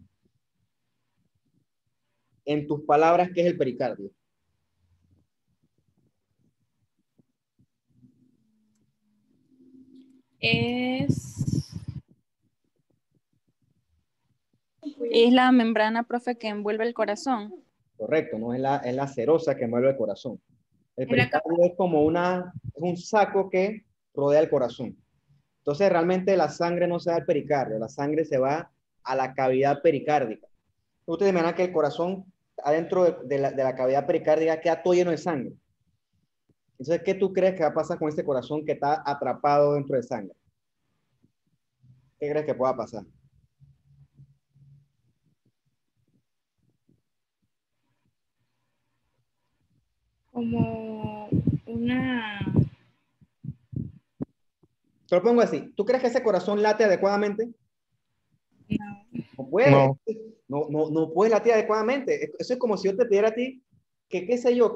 En tus palabras, ¿qué es el pericardio? Es la membrana, profe, que envuelve el corazón. Correcto, ¿no? Es la serosa que mueve el corazón. El pericardio es como un saco que rodea el corazón. Entonces, realmente la sangre no se va al pericardio, la sangre se va a la cavidad pericárdica. Ustedes imaginan que el corazón adentro de la cavidad pericárdica queda todo lleno de sangre. Entonces, ¿qué tú crees que va a pasar con ese corazón que está atrapado dentro de sangre? ¿Qué crees que pueda pasar? Como una... Te lo pongo así. ¿Tú crees que ese corazón late adecuadamente? No. No puede. No puede latir adecuadamente. Eso es como si yo te pidiera a ti que, qué sé yo,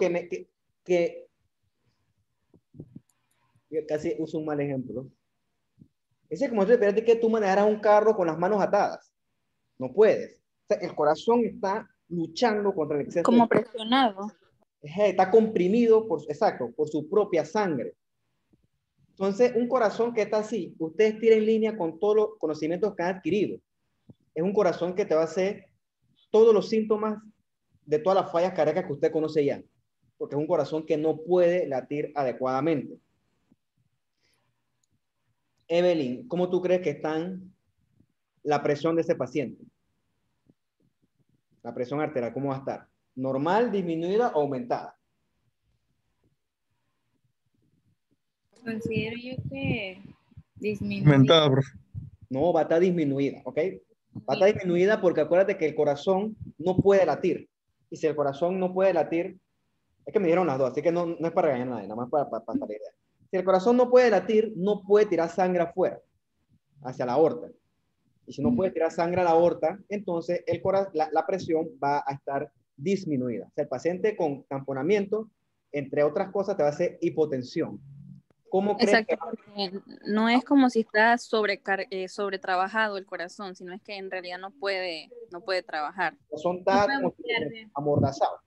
yo casi uso un mal ejemplo. Ese es como si yo te pidiera a ti que tú manejaras un carro con las manos atadas. No puedes. O sea, el corazón está luchando contra el exceso. Como presionado. Está comprimido por su propia sangre. Entonces, un corazón que está así, ustedes tienen línea con todos los conocimientos que han adquirido. Es un corazón que te va a hacer todos los síntomas de todas las fallas cardíacas que usted conoce ya, porque es un corazón que no puede latir adecuadamente. Evelyn, ¿cómo tú crees que está la presión de ese paciente? La presión arterial, ¿cómo va a estar? ¿Normal, disminuida o aumentada? Considero yo que disminuida. Aumentada, profe. No, va a estar disminuida, ¿ok? Va a estar disminuida porque acuérdate que el corazón no puede latir. Y si el corazón no puede latir, es que me dieron las dos, así que no es para regañar a nadie, nada más para la idea. Si el corazón no puede latir, no puede tirar sangre afuera, hacia la aorta. Y si no puede tirar sangre a la aorta, entonces la presión va a estar disminuida. O sea, el paciente con tamponamiento, entre otras cosas, te va a hacer hipotensión. ¿Cómo crees Exacto, porque no es como si está sobretrabajado el corazón, sino es que en realidad no puede trabajar. El corazón está amordazado.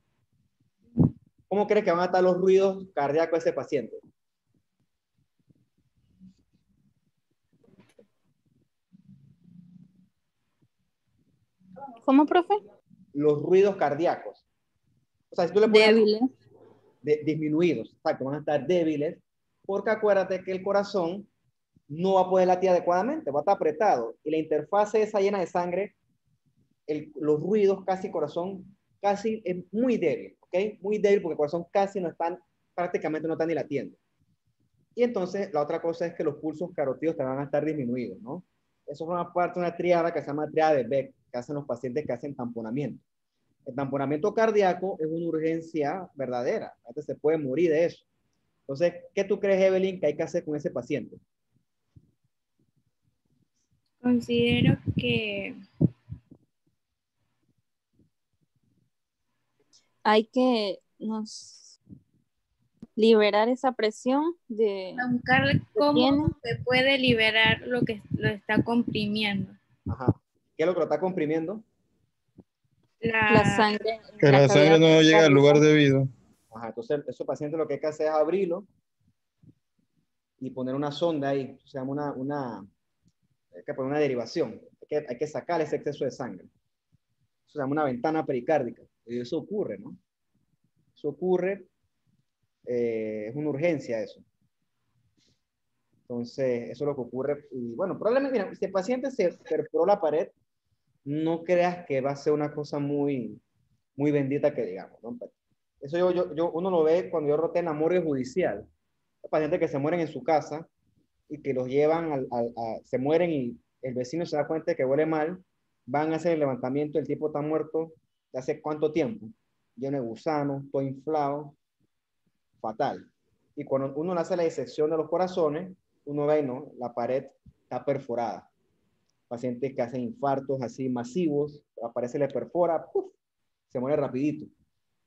¿Cómo crees que van a estar los ruidos cardíacos de ese paciente? ¿Cómo, profe? Los ruidos cardíacos. O sea, si tú le pones débiles. Disminuidos, exacto, van a estar débiles, porque acuérdate que el corazón no va a poder latir adecuadamente, va a estar apretado, y la interfase esa llena de sangre, los ruidos casi corazón, casi es muy débil, ¿ok? Muy débil porque el corazón casi no están, prácticamente no están ni latiendo. Y entonces la otra cosa es que los pulsos carotídeos te van a estar disminuidos, ¿no? Eso forma parte de una triada que se llama triada de Beck, que hacen los pacientes que hacen tamponamiento. El tamponamiento cardíaco es una urgencia verdadera. Antes se puede morir de eso. Entonces, ¿qué tú crees, Evelyn, que hay que hacer con ese paciente? Considero que hay que liberar esa presión buscar cómo se puede liberar lo que lo está comprimiendo. Ajá. ¿Qué es lo que lo está comprimiendo? La sangre. Que la sangre no llega al lugar debido. Ajá, entonces, esos pacientes lo que hay que hacer es abrirlo y poner una sonda ahí. Se llama hay que poner una derivación. Hay que sacar ese exceso de sangre. Eso se llama una ventana pericárdica. Y eso ocurre, ¿no? Eso ocurre, es una urgencia eso. Entonces, eso es lo que ocurre. Y bueno, probablemente, mira, si el paciente se perforó la pared, no creas que va a ser una cosa muy, muy bendita que digamos, ¿no? Eso uno lo ve cuando yo roté en la morgue judicial. Hay pacientes que se mueren en su casa y que los llevan, se mueren y el vecino se da cuenta de que huele mal, van a hacer el levantamiento, el tipo está muerto de hace cuánto tiempo, lleno de gusanos, todo inflado, fatal. Y cuando uno le hace la disección de los corazones, uno ve, ¿no? La pared está perforada. Pacientes que hacen infartos así masivos, aparece, le perfora, ¡puf!, se muere rapidito.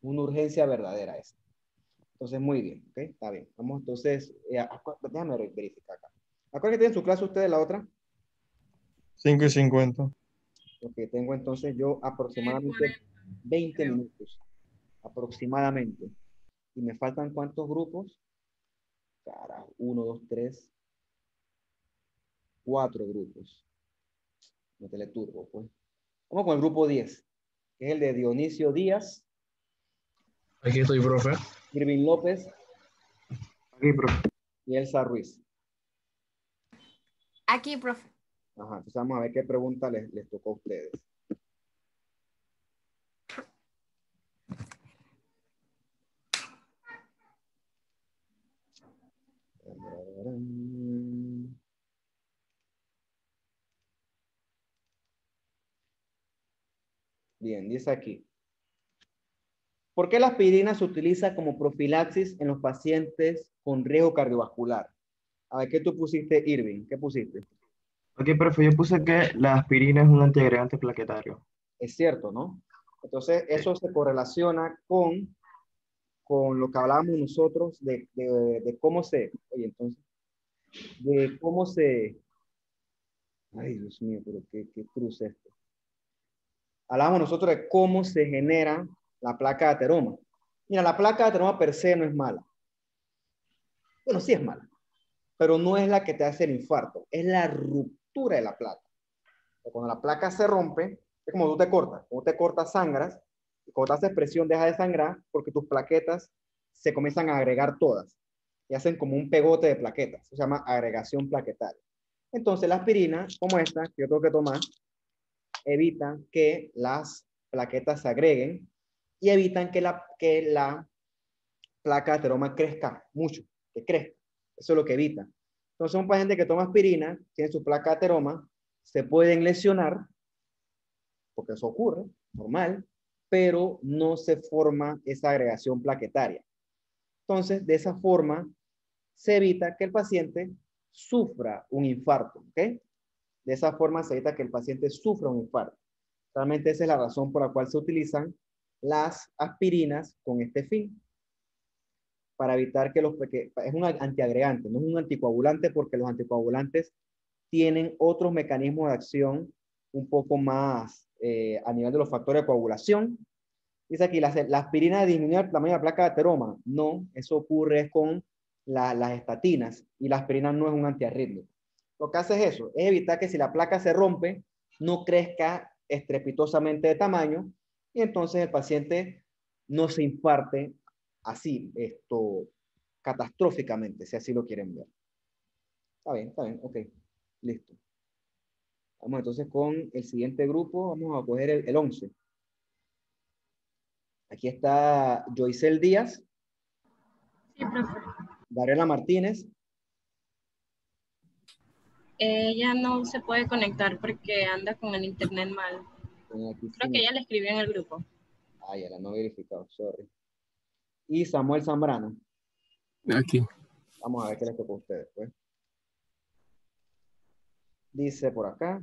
Una urgencia verdadera esa. Entonces, muy bien, ¿ok? Está bien. Vamos entonces, déjame verificar acá. ¿A cuál que tienen su clase ustedes la otra? 5:50. Ok, tengo entonces yo aproximadamente 20 minutos. Aproximadamente. ¿Y me faltan cuántos grupos? Carajo, 1, 2, 3, 4 grupos. Métele turbo, pues. Vamos con el grupo 10, que es el de Dionisio Díaz. Aquí estoy, profe. Irving López. Aquí, profe. Y Elsa Ruiz. Aquí, profe. Ajá, entonces vamos a ver qué pregunta les tocó a ustedes. Bien, dice aquí. ¿Por qué la aspirina se utiliza como profilaxis en los pacientes con riesgo cardiovascular? A ver, ¿qué tú pusiste, Irving? ¿Qué pusiste? Ok, profe, yo puse que la aspirina es un antiagregante plaquetario. Es cierto, ¿no? Entonces, eso se correlaciona con lo que hablábamos nosotros de cómo oye, entonces, de cómo ay, Dios mío, pero qué cruz es esto. Hablábamos nosotros de cómo se genera la placa de ateroma. Mira, la placa de ateroma per se no es mala. Bueno, sí es mala, pero no es la que te hace el infarto, es la ruptura de la placa. Cuando la placa se rompe, es como tú te cortas. Cuando te cortas, sangras, y cuando te haces presión, deja de sangrar porque tus plaquetas se comienzan a agregar todas y hacen como un pegote de plaquetas. Eso se llama agregación plaquetaria. Entonces, la aspirina, como esta, que yo tengo que tomar, evitan que las plaquetas se agreguen y evitan que la placa de ateroma crezca mucho, que crezca. Eso es lo que evita. Entonces, un paciente que toma aspirina, tiene su placa de ateroma, se pueden lesionar, porque eso ocurre, normal, pero no se forma esa agregación plaquetaria. Entonces, de esa forma, se evita que el paciente sufra un infarto, ¿ok? De esa forma se evita que el paciente sufra un infarto. Realmente esa es la razón por la cual se utilizan las aspirinas con este fin. Para evitar que es un antiagregante, no es un anticoagulante, porque los anticoagulantes tienen otros mecanismos de acción un poco más a nivel de los factores de coagulación. Dice aquí, la aspirina disminuye el tamaño de la placa de ateroma. No, eso ocurre con las estatinas, y la aspirina no es un antiarrítmico. Lo que hace es eso, es evitar que si la placa se rompe, no crezca estrepitosamente de tamaño, y entonces el paciente no se infarte así, catastróficamente, si así lo quieren ver. Está bien, ok, listo. Vamos entonces con el siguiente grupo, vamos a coger el 11. Aquí está Joycel Díaz. Sí, profe. Gabriela Martínez. Ella no se puede conectar porque anda con el internet mal. Creo que ella le escribió en el grupo. Ah, ya la no verificado, sorry. Y Samuel Zambrano. Aquí. Vamos a ver qué les tocó a ustedes, pues. Dice por acá.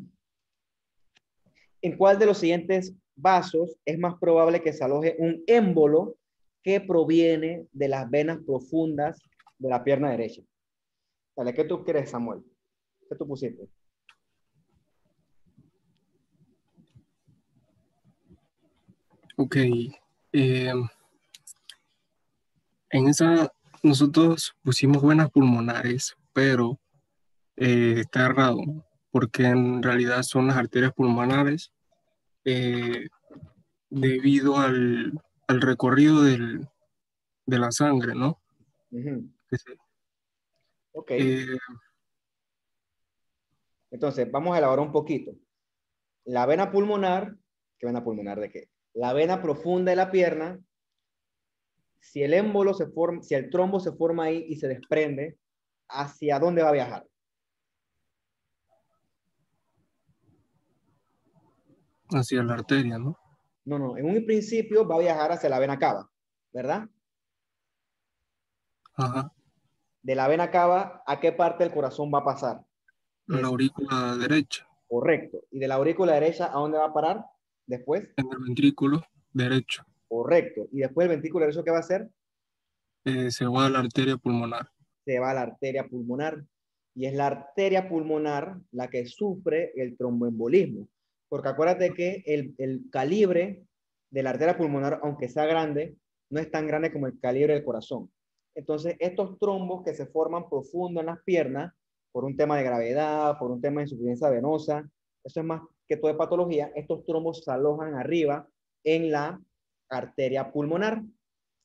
¿En cuál de los siguientes vasos, es más probable que se aloje un émbolo que proviene de las venas profundas de la pierna derecha. Dale, ¿qué tú crees, Samuel? ¿Qué tú pusiste? Ok. En esa, nosotros pusimos venas pulmonares, pero está errado, porque en realidad son las arterias pulmonares debido al recorrido de la sangre, ¿no? Ok. Entonces, vamos a elaborar un poquito. La vena pulmonar, ¿qué vena pulmonar de qué? La vena profunda de la pierna, si el émbolo se forma, si el trombo se forma ahí y se desprende, ¿hacia dónde va a viajar? Hacia la arteria, ¿no? No, en un principio va a viajar hacia la vena cava, ¿verdad? Ajá. De la vena cava, ¿a qué parte del corazón va a pasar? La aurícula derecha. Correcto. ¿Y de la aurícula derecha a dónde va a parar después? En el ventrículo derecho. Correcto. ¿Y después el ventrículo derecho qué va a hacer? Se va a la arteria pulmonar. Se va a la arteria pulmonar. Y es la arteria pulmonar la que sufre el tromboembolismo. Porque acuérdate que el calibre de la arteria pulmonar, aunque sea grande, no es tan grande como el calibre del corazón. Entonces, estos trombos que se forman profundo en las piernas, por un tema de gravedad, por un tema de insuficiencia venosa, eso es más que todo de patología, estos trombos se alojan arriba en la arteria pulmonar.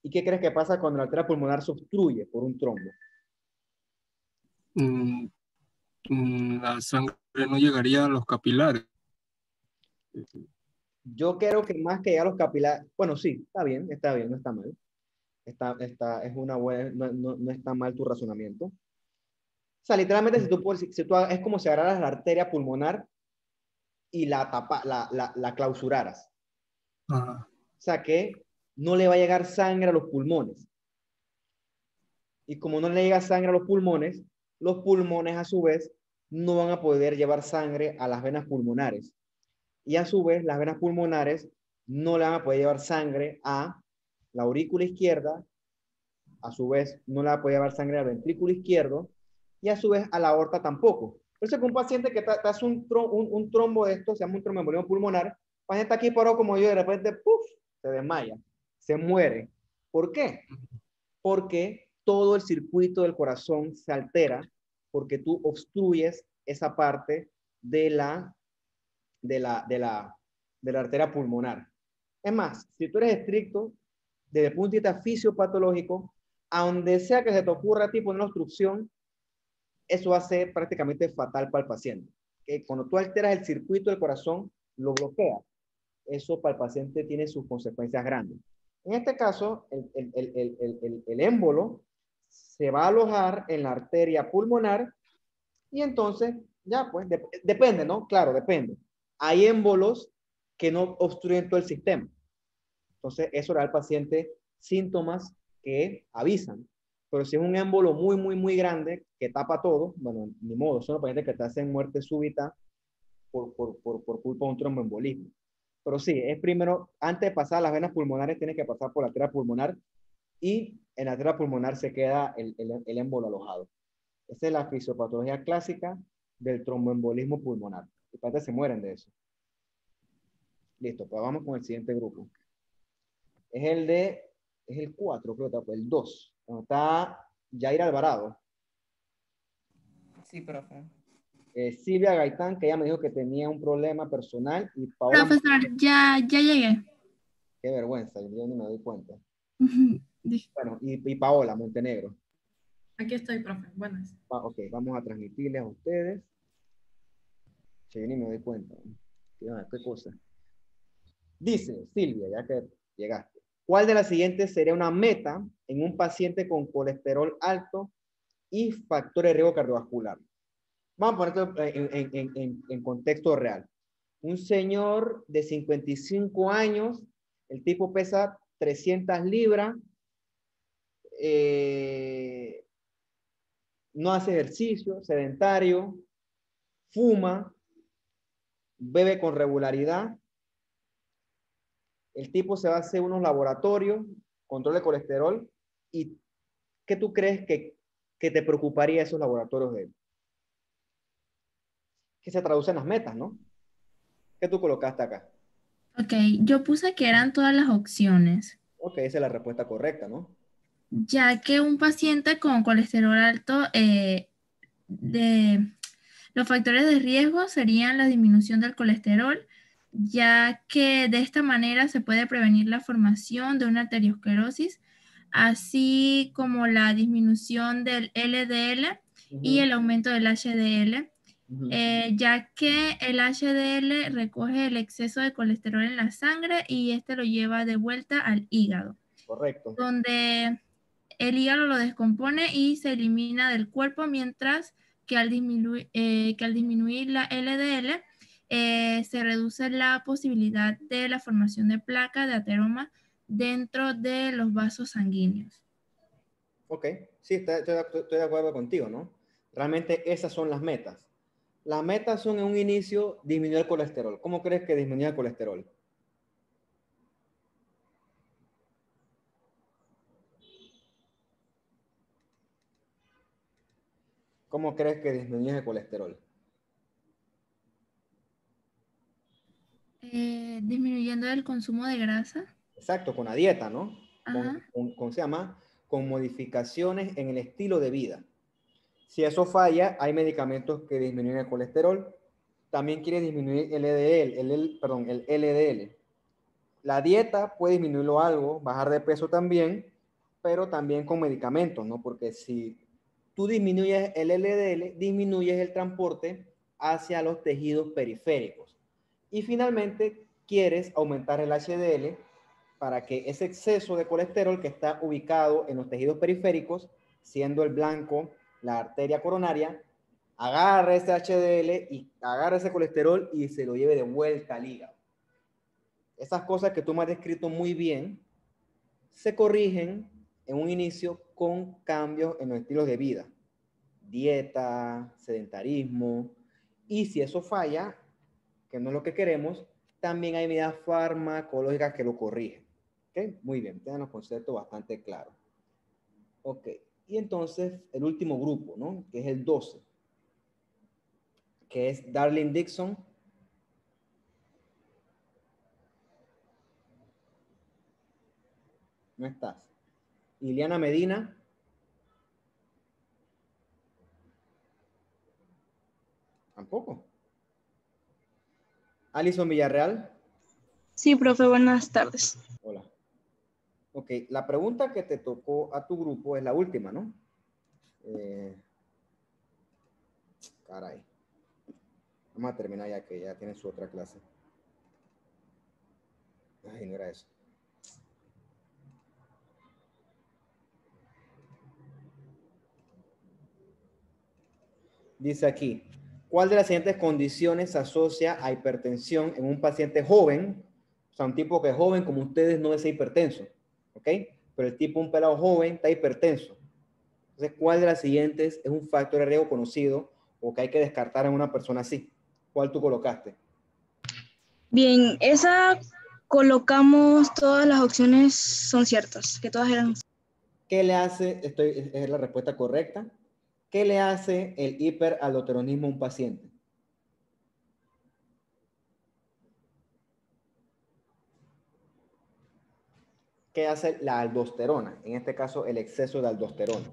¿Y qué crees que pasa cuando la arteria pulmonar se obstruye por un trombo? La sangre no llegaría a los capilares. Yo creo que más que llegar a los capilares, bueno, sí, está bien, no está mal. Es una buena, no está mal tu razonamiento. O sea, literalmente si tú es como si agarraras la arteria pulmonar y la clausuraras. Ajá. O sea que no le va a llegar sangre a los pulmones. Y como no le llega sangre a los pulmones a su vez no van a poder llevar sangre a las venas pulmonares. Y a su vez las venas pulmonares no le van a poder llevar sangre a la aurícula izquierda, a su vez no le va a poder llevar sangre al ventrículo izquierdo y a su vez a la aorta tampoco. Por eso que un paciente que te hace un trombo de esto, se llama un tromboembolismo pulmonar, el paciente está aquí parado como yo y de repente, ¡puf!, se desmaya, se muere. ¿Por qué? Porque todo el circuito del corazón se altera porque tú obstruyes esa parte de la arteria pulmonar. Es más, si tú eres estricto, desde el punto de vista fisiopatológico, a donde sea que se te ocurra a ti poner una obstrucción, eso va a ser prácticamente fatal para el paciente. Que cuando tú alteras el circuito del corazón, lo bloqueas. Eso para el paciente tiene sus consecuencias grandes. En este caso, el émbolo se va a alojar en la arteria pulmonar y entonces, ya pues, depende, ¿no? Claro, depende. Hay émbolos que no obstruyen todo el sistema. Entonces, eso le da al paciente síntomas que avisan. Pero si es un émbolo muy grande que tapa todo, bueno, ni modo, son los pacientes que te hacen muerte súbita por culpa de un tromboembolismo. Pero sí, es primero, antes de pasar a las venas pulmonares, tienes que pasar por la arteria pulmonar y en la arteria pulmonar se queda el émbolo alojado. Esa es la fisiopatología clásica del tromboembolismo pulmonar. Los pacientes se mueren de eso. Listo, pues vamos con el siguiente grupo. Es el 4, creo que está, el 2. Está Yair Alvarado. Sí, profe. Silvia Gaitán, que ella me dijo que tenía un problema personal. Y Paola, profesor, ya llegué. Qué vergüenza, yo no me doy cuenta. Bueno, y Paola Montenegro. Aquí estoy, profe. Buenas. Ok, vamos a transmitirles a ustedes. Yo ni me doy cuenta. ¿Qué cosa? Dice Silvia, ya que llegaste. ¿Cuál de las siguientes sería una meta en un paciente con colesterol alto y factores de riesgo cardiovascular? Vamos a poner esto en contexto real. Un señor de 55 años, el tipo pesa 300 libras, no hace ejercicio, sedentario, fuma, bebe con regularidad El tipo se va a hacer unos laboratorios, control de colesterol, y ¿qué tú crees que te preocuparía esos laboratorios de él? Que se traducen las metas, ¿no? ¿Qué tú colocaste acá? Ok, yo puse que eran todas las opciones. Ok, esa es la respuesta correcta, ¿no? Ya que un paciente con colesterol alto, los factores de riesgo serían la disminución del colesterol, ya que de esta manera se puede prevenir la formación de una arteriosclerosis, así como la disminución del LDL y el aumento del HDL, ya que el HDL recoge el exceso de colesterol en la sangre y este lo lleva de vuelta al hígado. Correcto. Donde el hígado lo descompone y se elimina del cuerpo, mientras que al disminuir la LDL se reduce la posibilidad de la formación de placa de ateroma dentro de los vasos sanguíneos. Ok, sí, estoy de acuerdo contigo, ¿no? Realmente esas son las metas. Las metas son en un inicio disminuir el colesterol. ¿Cómo crees que disminuye el colesterol? ¿Cómo crees que disminuye el colesterol? Disminuyendo el consumo de grasa. Exacto, con la dieta, ¿no? ¿Cómo se llama? Con modificaciones en el estilo de vida. Si eso falla, hay medicamentos que disminuyen el colesterol. También quiere disminuir el LDL. La dieta puede disminuirlo algo, bajar de peso también, pero también con medicamentos, ¿no? Porque si tú disminuyes el LDL, disminuyes el transporte hacia los tejidos periféricos. Y finalmente, quieres aumentar el HDL para que ese exceso de colesterol que está ubicado en los tejidos periféricos, siendo el blanco la arteria coronaria, agarre ese HDL y agarre ese colesterol y se lo lleve de vuelta al hígado. Esas cosas que tú me has descrito muy bien se corrigen en un inicio con cambios en los estilos de vida, dieta, sedentarismo, y si eso falla, que no es lo que queremos, también hay medidas farmacológicas que lo corrigen. ¿Ok? Muy bien, tienen los conceptos bastante claros. Ok, y entonces el último grupo, ¿no? Que es el 12, que es Darlene Dixon. No estás. Iliana Medina. Tampoco. Alison Villarreal. Sí, profe, buenas tardes. Hola. Ok, la pregunta que te tocó a tu grupo es la última, ¿no? Caray. Vamos a terminar ya que ya tienen su otra clase. Ay, no era eso. Dice aquí, ¿cuál de las siguientes condiciones se asocia a hipertensión en un paciente joven? O sea, un tipo que es joven como ustedes no es hipertenso, ¿ok? Pero el tipo, un pelado joven, está hipertenso. Entonces, ¿cuál de las siguientes es un factor de riesgo conocido o que hay que descartar en una persona así? ¿Cuál tú colocaste? Bien, esa colocamos todas las opciones son ciertas, que todas eran. ¿Qué le hace? Es la respuesta correcta. ¿Qué le hace el hiperaldosteronismo a un paciente? ¿Qué hace la aldosterona? En este caso, el exceso de aldosterona.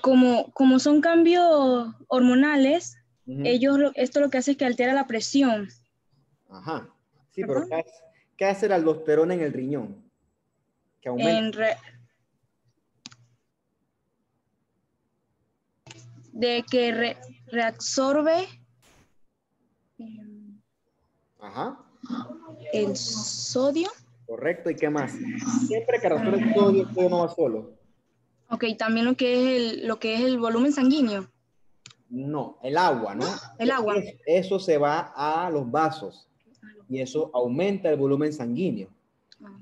Como son cambios hormonales, esto lo que hace es que altera la presión. Ajá. Sí, pero ¿qué hace la aldosterona en el riñón? Que aumenta. Reabsorbe el sodio. Correcto, ¿y qué más? Siempre que reabsorbe el sodio no va solo. Ok, también lo que es el volumen sanguíneo. No, el agua, ¿no? El agua. Eso se va a los vasos y eso aumenta el volumen sanguíneo.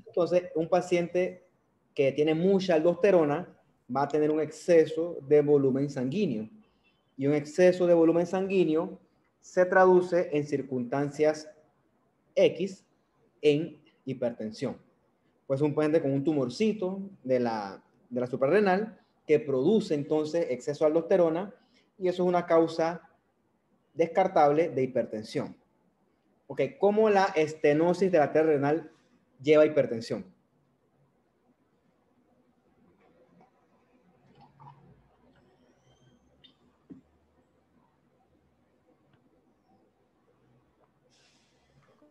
Entonces, un paciente que tiene mucha aldosterona va a tener un exceso de volumen sanguíneo. Y un exceso de volumen sanguíneo se traduce en circunstancias X en hipertensión. Pues un paciente con un tumorcito de la suprarrenal que produce entonces exceso de aldosterona, y eso es una causa descartable de hipertensión. Ok, ¿cómo la estenosis de la arteria renal lleva a hipertensión?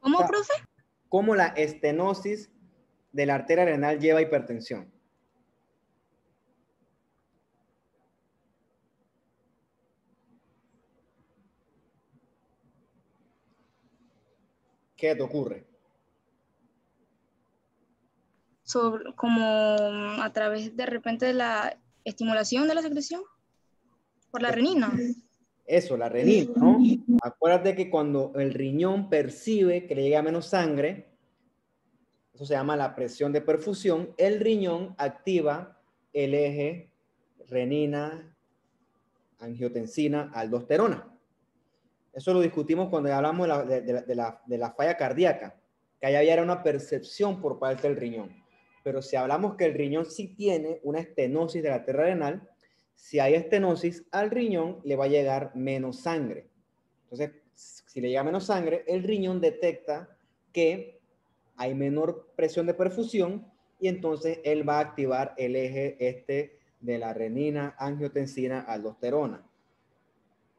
¿Cómo, profe? ¿Cómo la estenosis de la arteria renal lleva a hipertensión? ¿Qué te ocurre? Como a través de repente de la estimulación de la secreción por la renina. Eso, la renina, ¿no? Acuérdate que cuando el riñón percibe que le llega menos sangre, eso se llama la presión de perfusión, el riñón activa el eje renina, angiotensina, aldosterona. Eso lo discutimos cuando hablamos de la falla cardíaca, que allá era una percepción por parte del riñón. Pero si hablamos que el riñón sí tiene una estenosis de la arteria renal, si hay estenosis, al riñón le va a llegar menos sangre. Entonces, si le llega menos sangre, el riñón detecta que hay menor presión de perfusión y entonces él va a activar el eje de la renina, angiotensina, aldosterona.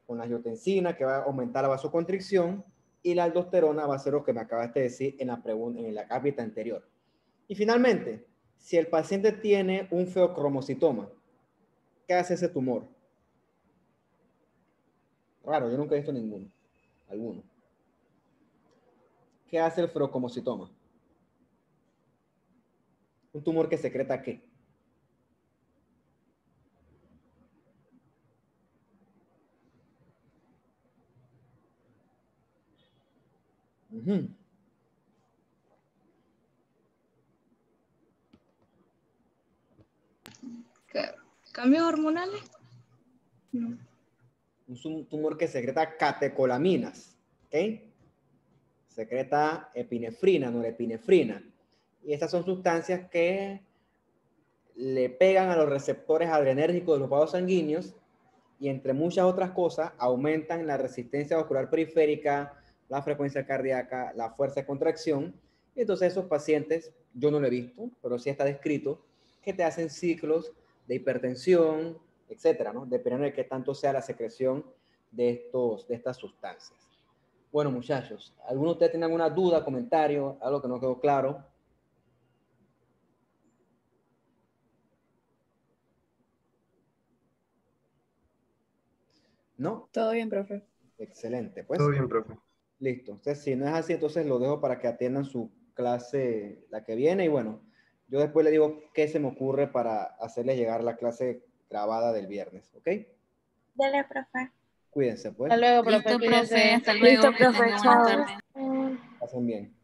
Con la angiotensina, que va a aumentar la vasoconstricción, y la aldosterona va a ser lo que me acabaste de decir en la cápita anterior. Y finalmente, si el paciente tiene un feocromocitoma, ¿qué hace ese tumor? Raro, yo nunca he visto ninguno. Alguno. ¿Qué hace el feocromocitoma? ¿Un tumor que secreta qué? ¿Cambios hormonales? No. Un tumor que secreta catecolaminas, ¿ok? Secreta epinefrina, norepinefrina. Y estas son sustancias que le pegan a los receptores adrenérgicos de los vasos sanguíneos y, entre muchas otras cosas, aumentan la resistencia vascular periférica, la frecuencia cardíaca, la fuerza de contracción. Y entonces esos pacientes, yo no lo he visto, pero sí está descrito, que te hacen ciclos de hipertensión, etcétera, ¿no? Dependiendo de qué tanto sea la secreción de estas sustancias. Bueno, muchachos, ¿alguno de ustedes tiene alguna duda, comentario, algo que no quedó claro? ¿No? Todo bien, profe. Excelente, pues. Todo bien, profe. Listo. Entonces, si no es así, entonces lo dejo para que atiendan su clase la que viene. Y bueno, yo después le digo qué se me ocurre para hacerles llegar la clase grabada del viernes, ¿ok? Dale, profe. Cuídense, pues. Hasta luego, profe. Listo, Cuídense. profe. Hasta luego. Listo, profe. Buenas Chao. tardes. Pasen bien.